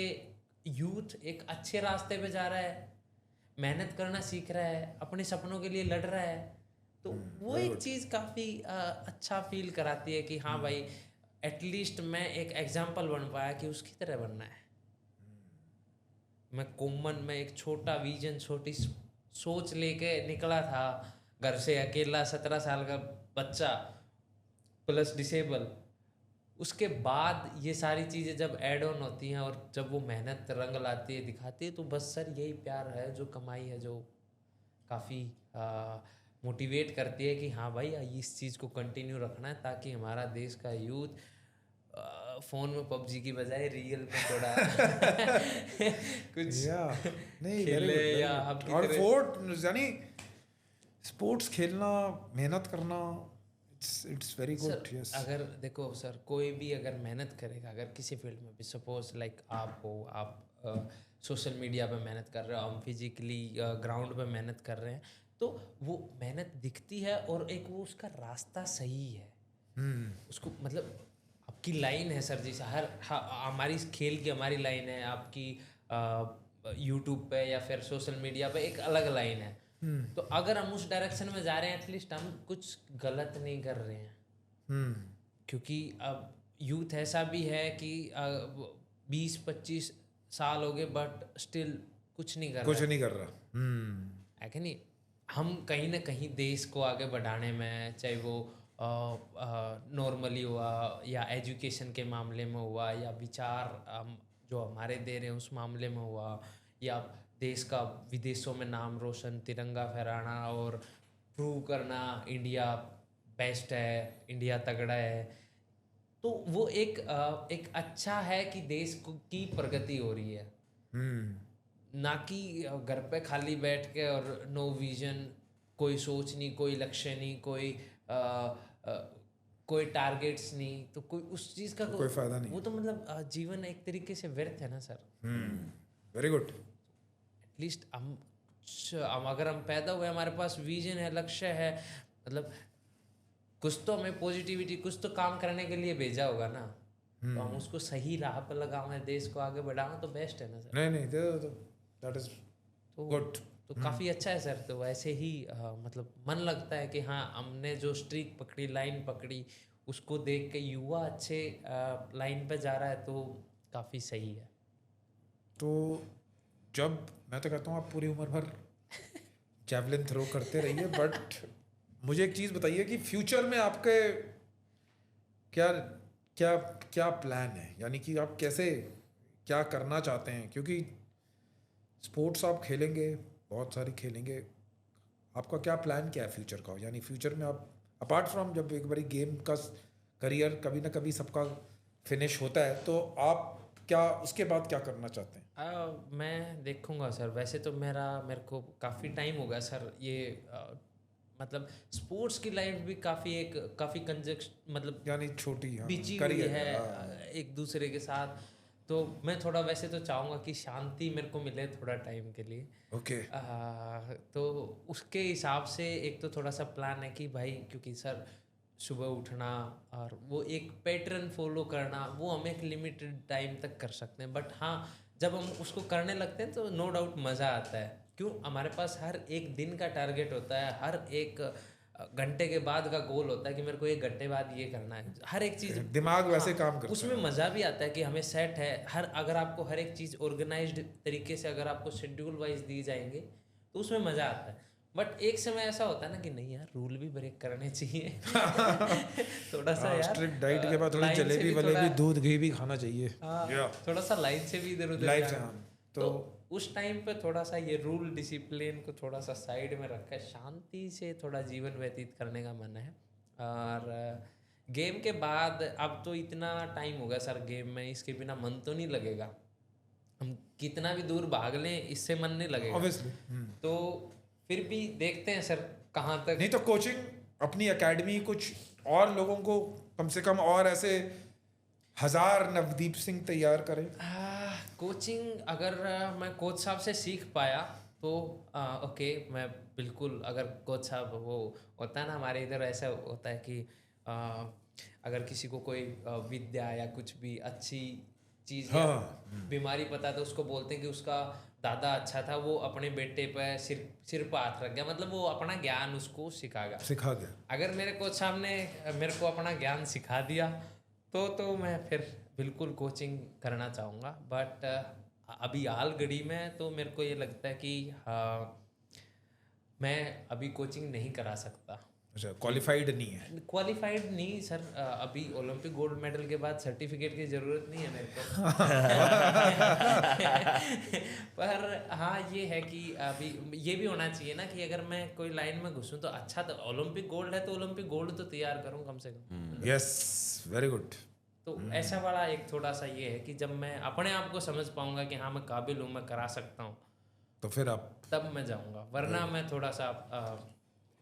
यूथ एक अच्छे रास्ते पे जा रहा है, मेहनत करना सीख रहा है, अपने सपनों के लिए लड़ रहा है, तो वो एक चीज़ काफ़ी अच्छा फील कराती है कि हाँ भाई एटलीस्ट मैं एक एग्जाम्पल बन पाया कि उसकी तरह बनना है। मैं कॉमन में एक छोटा विजन, छोटी सोच लेके निकला था घर से, अकेला 17 साल का बच्चा प्लस डिसेबल। उसके बाद ये सारी चीज़ें जब ऐड ऑन होती हैं और जब वो मेहनत रंग लाती है, दिखाती है, तो बस सर यही प्यार है जो कमाई है, जो काफ़ी मोटिवेट करती है कि हाँ भाई इस चीज़ को कंटिन्यू रखना है, ताकि हमारा देश का यूथ फ़ोन में पबजी की बजाय रियल में थोड़ा कुछ नहीं खेले या आपकी और तरह। यानी स्पोर्ट्स खेलना, मेहनत करना, इट्स वेरी गुड। यस, अगर देखो सर, कोई भी अगर मेहनत करेगा, अगर किसी फील्ड में भी, सपोज लाइक आप हो, आप सोशल मीडिया पे मेहनत कर रहे हो, हम फिजिकली ग्राउंड पे मेहनत कर रहे हैं, तो वो मेहनत दिखती है और एक वो उसका रास्ता सही है, उसको मतलब आपकी लाइन है सर, जैसे हमारी खेल की हमारी लाइन है, आपकी यूट्यूब पे या फिर सोशल मीडिया पे एक अलग लाइन है। तो अगर हम उस डायरेक्शन में जा रहे हैं, एटलीस्ट हम कुछ गलत नहीं कर रहे हैं, क्योंकि अब यूथ ऐसा भी है कि 20-25 साल हो गए बट स्टिल कुछ नहीं कर रहा है कि नहीं। हम कहीं ना कहीं देश को आगे बढ़ाने में, चाहे वो नॉर्मली हुआ या एजुकेशन के मामले में हुआ या विचार जो हमारे दे रहे हैं उस मामले में हुआ या देश का विदेशों में नाम रोशन, तिरंगा फहराना और प्रूव करना इंडिया बेस्ट है, इंडिया तगड़ा है, तो वो एक अच्छा है कि देश की प्रगति हो रही है, ना कि घर पे खाली बैठ के और नो विजन, कोई सोच नहीं, कोई लक्ष्य नहीं, कोई टारगेट्स नहीं, तो कोई उस चीज़ का कोई फायदा नहीं। वो तो मतलब जीवन एक तरीके से व्यर्थ है ना सर। Very good. एटलीस्ट हम अगर हम पैदा हुए, हमारे पास विजन है, लक्ष्य है, मतलब कुछ तो हमें पॉजिटिविटी, कुछ तो काम करने के लिए भेजा होगा ना, तो हम उसको सही राह पर लगाएं, देश को आगे बढ़ाएं, तो बेस्ट है ना सर। नहीं दैट इज गुड। तो काफ़ी अच्छा है सर। तो वैसे ही मतलब मन लगता है कि हाँ, हमने जो स्ट्रीक पकड़ी, लाइन पकड़ी, उसको देख के युवा अच्छे लाइन पे जा रहा है, तो काफ़ी सही है। तो जब मैं तो कहता हूँ आप पूरी उम्र भर जैवलिन थ्रो करते रहिए, बट मुझे एक चीज़ बताइए कि फ्यूचर में आपके क्या क्या क्या प्लान है, यानी कि आप कैसे क्या करना चाहते हैं, क्योंकि स्पोर्ट्स आप खेलेंगे, बहुत सारी खेलेंगे, आपका क्या प्लान क्या है फ्यूचर का, यानी फ्यूचर में आप अपार्ट फ्रॉम जब एक बारी गेम का करियर कभी ना कभी सबका फिनिश होता है, तो आप क्या उसके बाद क्या करना चाहते हैं? मैं देखूंगा सर। वैसे तो मेरे को काफ़ी टाइम हो गया सर ये मतलब स्पोर्ट्स की लाइफ भी काफ़ी कंजक्ट, मतलब यानी छोटी बिजी हुई है एक दूसरे के साथ, तो मैं थोड़ा वैसे तो चाहूँगा कि शांति मेरे को मिले थोड़ा टाइम के लिए। ओके। तो उसके हिसाब से एक तो थोड़ा सा प्लान है कि भाई, क्योंकि सर सुबह उठना और वो एक पैटर्न फॉलो करना, वो हम एक लिमिटेड टाइम तक कर सकते हैं, बट हाँ, जब हम उसको करने लगते हैं तो नो डाउट मज़ा आता है। क्यों? हमारे पास हर एक दिन का टारगेट होता है, हर एक घंटे के बाद का गोल होता है कि मेरे को 1 घंटे बाद ये करना है, हर एक चीज़ दिमाग वैसे काम करता है, उसमें मज़ा भी आता है कि हमें सेट है अगर आपको हर एक चीज़ ऑर्गेनाइज्ड तरीके से अगर आपको शेड्यूल वाइज दी जाएंगे तो उसमें मज़ा आता है। बट एक समय ऐसा होता है ना कि नहीं यार, रूल भी ब्रेक करने चाहिए थोड़ा सा यार स्ट्रिक्ट डाइट के बाद थोड़ी जलेबी वलेबी, दूध घी भी खाना चाहिए, थोड़ा सा लाइन से भी इधर उधर लाइफ जाना। तो उस टाइम पे थोड़ा सा ये रूल डिसिप्लिन को थोड़ा सा साइड में रखकर शांति से थोड़ा जीवन व्यतीत करने का मन है। और गेम के बाद अब तो इतना टाइम हो गया सर गेम में, इसके बिना मन तो नहीं लगेगा, हम कितना भी दूर भाग लें इससे मन नहीं लगेगा ऑब्वियसली। तो फिर भी देखते हैं सर कहाँ तक। नहीं तो कोचिंग, अपनी एकेडमी, कुछ और लोगों को कम से कम और ऐसे 1000 नवदीप सिंह तैयार करें। कोचिंग अगर मैं कोच साहब से सीख पाया तो ओके, मैं बिल्कुल, अगर कोच साहब, वो होता है ना हमारे इधर ऐसा होता है कि अगर किसी को कोई विद्या या कुछ भी अच्छी चीज़ या बीमारी पता है तो उसको बोलते हैं कि उसका दादा अच्छा था, वो अपने बेटे पर सिर पर हाथ रख गया, मतलब वो अपना ज्ञान उसको सिखा गया। अगर मेरे कोच साहब ने मेरे को अपना ज्ञान सिखा दिया तो मैं फिर बिल्कुल कोचिंग करना चाहूँगा। बट अभी हाल घड़ी में तो मेरे को ये लगता है कि मैं अभी कोचिंग नहीं करा सकता। अच्छा, क्वालिफाइड नहीं है? क्वालिफाइड नहीं सर, अभी ओलंपिक गोल्ड मेडल के बाद सर्टिफिकेट की ज़रूरत नहीं है मेरे को पर हाँ ये है कि अभी ये भी होना चाहिए ना कि अगर मैं कोई लाइन में घुसूँ तो अच्छा, तो ओलंपिक गोल्ड है तो ओलंपिक गोल्ड तो तैयार करूँ कम से कम। Yes, very good. तो ऐसा वाला एक थोड़ा सा ये है कि जब मैं अपने आप को समझ पाऊंगा कि हाँ मैं काबिल हूँ, मैं करा सकता हूँ, तो फिर आप, तब मैं जाऊँगा, वरना मैं थोड़ा सा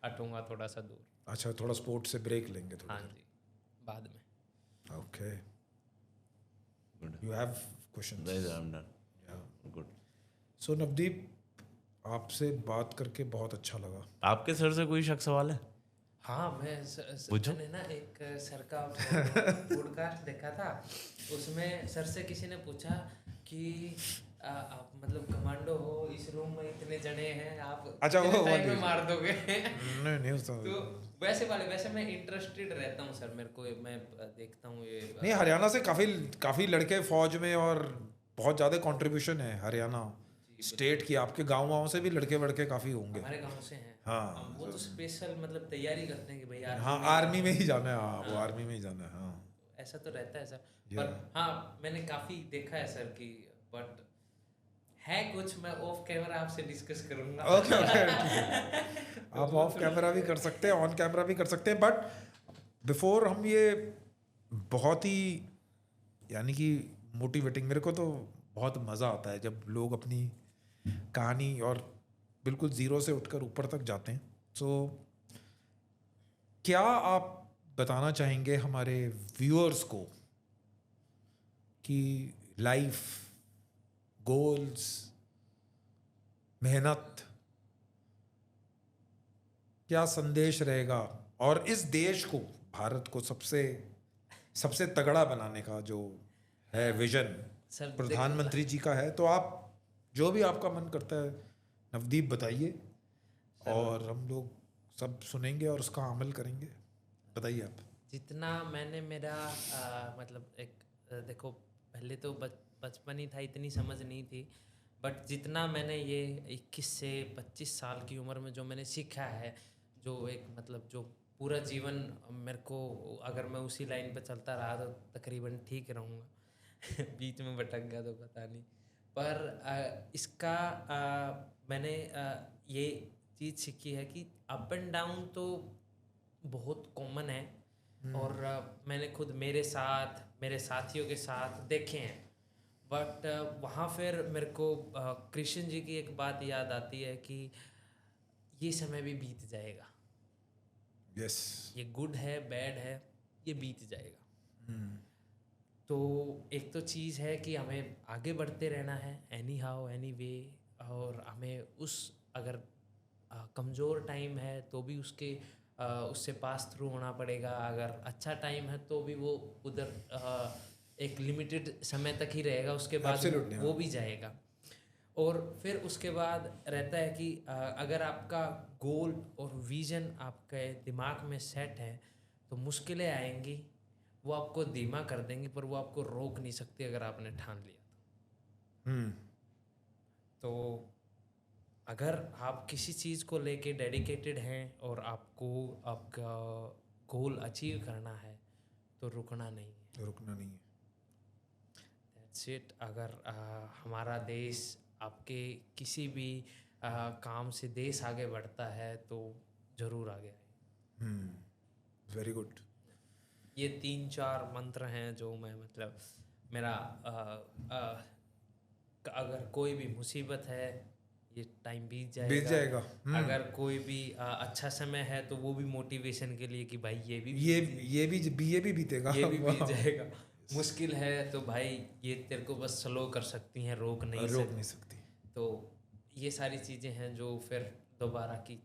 हटूंगा थोड़ा सा दूर। अच्छा, थोड़ा स्पोर्ट से ब्रेक लेंगे थोड़ा। हाँ जी, बाद में। Okay, you have question? I am done. Good. So Navdeep, आपसे बात करके बहुत अच्छा लगा। आपके सर से कोई शक सवाल है? हाँ, मैंने ना एक सर का पॉडकास्ट देखा था, उसमें सर से किसी ने पूछा कि आप मतलब कमांडो हो, इस रूम में इतने जने हैं, आप अच्छा वो टाइम में मार दोगे नहीं तो वैसे मैं इंटरेस्टेड रहता हूँ सर, मेरे को मैं देखता हूँ ये नहीं, हरियाणा से काफी लड़के फौज में, और बहुत ज़्यादा कंट्रीब्यूशन है हरियाणा। स्टेट की आपके गाँव से भी लड़के वड़के काफ़ी होंगे। हमारे गांव से हैं। हाँ, वो तो स्पेशल मतलब तैयारी करते हैं कि भाई यार हाँ आर्मी में ही जाना है, हाँ वो आर्मी में ही जाना है, हाँ ऐसा तो रहता है सर। पर हाँ मैंने काफ़ी देखा है सर कि बट है कुछ, मैं ऑफ कैमरा आपसे डिस्कस करूंगा। ओके आप ऑफ कैमरा भी कर सकते हैं, ऑन कैमरा भी कर सकते हैं, बट बिफोर हम ये बहुत ही यानी कि मोटिवेटिंग, मेरे को तो बहुत मज़ा आता है जब लोग अपनी कहानी और बिल्कुल ज़ीरो से उठकर ऊपर तक जाते हैं। सो क्या आप बताना चाहेंगे हमारे व्यूअर्स को कि लाइफ गोल्स, मेहनत, क्या संदेश रहेगा, और इस देश को, भारत को सबसे तगड़ा बनाने का जो है विजन सर प्रधानमंत्री जी का है, तो आप जो भी आपका मन करता है नवदीप बताइए और हम लोग सब सुनेंगे और उसका अमल करेंगे। बताइए आप। जितना मैंने मेरा मतलब एक देखो पहले तो बचपन ही था, इतनी समझ नहीं थी, बट जितना मैंने ये 21 से 25 साल की उम्र में जो मैंने सीखा है, जो एक मतलब जो पूरा जीवन मेरे को, अगर मैं उसी लाइन पे चलता रहा तो तकरीबन ठीक रहूँगा। बीच में भटक गया तो पता नहीं, पर इसका मैंने ये चीज़ सीखी है कि अप एंड डाउन तो बहुत कॉमन है, और मैंने खुद मेरे साथ मेरे साथियों के साथ देखे हैं, बट वहाँ फिर मेरे को कृष्ण जी की एक बात याद आती है कि ये समय भी बीत जाएगा। यस, ये गुड है बैड है, ये बीत जाएगा। तो एक तो चीज़ है कि हमें आगे बढ़ते रहना है एनी हाउ एनी वे, और हमें उस अगर कमज़ोर टाइम है तो भी उससे पास थ्रू होना पड़ेगा, अगर अच्छा टाइम है तो भी वो उधर एक लिमिटेड समय तक ही रहेगा, उसके बाद Absolutely, वो भी जाएगा। और फिर उसके बाद रहता है कि अगर आपका गोल और विज़न आपके दिमाग में सेट है तो मुश्किलें आएंगी, वो आपको धीमा कर देंगी, पर वो आपको रोक नहीं सकती अगर आपने ठान लिया तो। अगर आप किसी चीज़ को लेके डेडिकेटेड हैं और आपको आपका गोल अचीव करना है तो रुकना नहीं है, रुकना नहीं है। That's it. अगर हमारा देश आपके किसी भी काम से देश आगे बढ़ता है तो ज़रूर आगे आए। Very good. ये 3-4 मंत्र हैं जो मैं मतलब मेरा अगर कोई भी मुसीबत है ये टाइम बीत जाएगा। अगर कोई भी अच्छा समय है तो वो भी मोटिवेशन के लिए कि भाई ये भी बीतेगा, ये भी बीत जाएगा। मुश्किल है तो भाई ये तेरे को बस स्लो कर सकती हैं, रोक नहीं सकती। तो ये सारी चीज़ें हैं जो फिर दोबारा की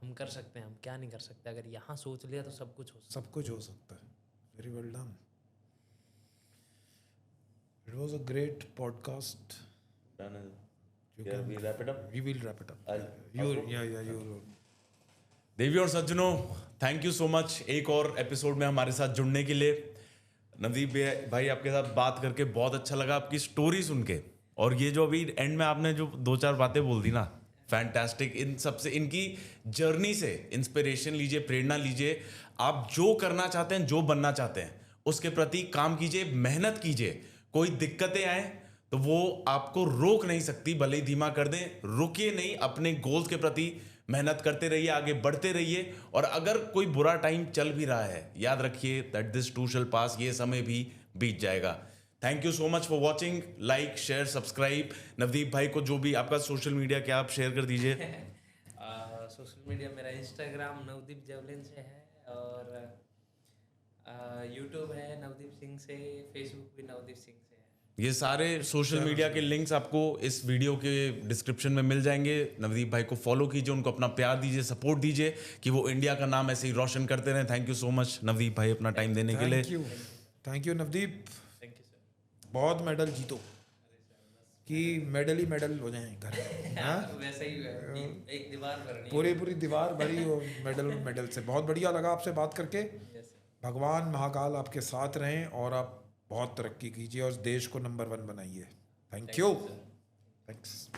हम कर सकते हैं, हम क्या नहीं कर सकते। अगर यहाँ सोच लिया तो सब कुछ हो सकता है। Very well done. It was a great podcast. We wrap it up? We will wrap it up. देवी और सज्जनों, थैंक यू सो मच एक और एपिसोड में हमारे साथ जुड़ने के लिए। नवदीप भाई आपके साथ बात करके बहुत अच्छा लगा, आपकी स्टोरी सुन के, और ये जो अभी एंड में आपने जो 2-4 बातें बोल दी ना, फैंटास्टिक। इन सबसे, इनकी जर्नी से इंस्पिरेशन लीजिए, प्रेरणा लीजिए। आप जो करना चाहते हैं, जो बनना चाहते हैं, उसके प्रति काम कीजिए, मेहनत कीजिए। कोई दिक्कतें आए तो वो आपको रोक नहीं सकती, भले ही धीमा कर दें, रुकिए नहीं, अपने गोल्स के प्रति मेहनत करते रहिए, आगे बढ़ते रहिए। और अगर कोई बुरा टाइम चल भी रहा है, याद रखिए दैट दिस टू शैल पास, ये समय भी बीत जाएगा। Thank you so much for watching. Like, share, subscribe. Navdeep भाई को जो भी आपका सोशल मीडिया, क्या आप शेयर कर दीजिए। सोशल मीडिया मेरा इंस्टाग्राम नवदीप जेवलिन से है, और यूट्यूब है नवदीप सिंह से, फेसबुक भी नवदीप सिंह से है। ये सारे सोशल मीडिया के लिंक्स आपको इस वीडियो के डिस्क्रिप्शन में मिल जाएंगे। नवदीप भाई को फॉलो कीजिए, उनको अपना प्यार दीजिए, सपोर्ट दीजिए कि वो इंडिया का नाम ऐसे ही रोशन करते रहें। Thank you so much Navdeep भाई अपना टाइम देने के लिए। Thank you Navdeep. Thank you sir. बहुत मेडल जीतो कि मेडल ही मेडल हो जाएं घर में। वैसे ही एक दीवार भरनी, पूरी दीवार भरी हो मेडल से। बहुत बढ़िया लगा आपसे बात करके। भगवान महाकाल आपके साथ रहें और आप बहुत तरक्की कीजिए और देश को नंबर 1 बनाइए। Thank you. थैंक्स।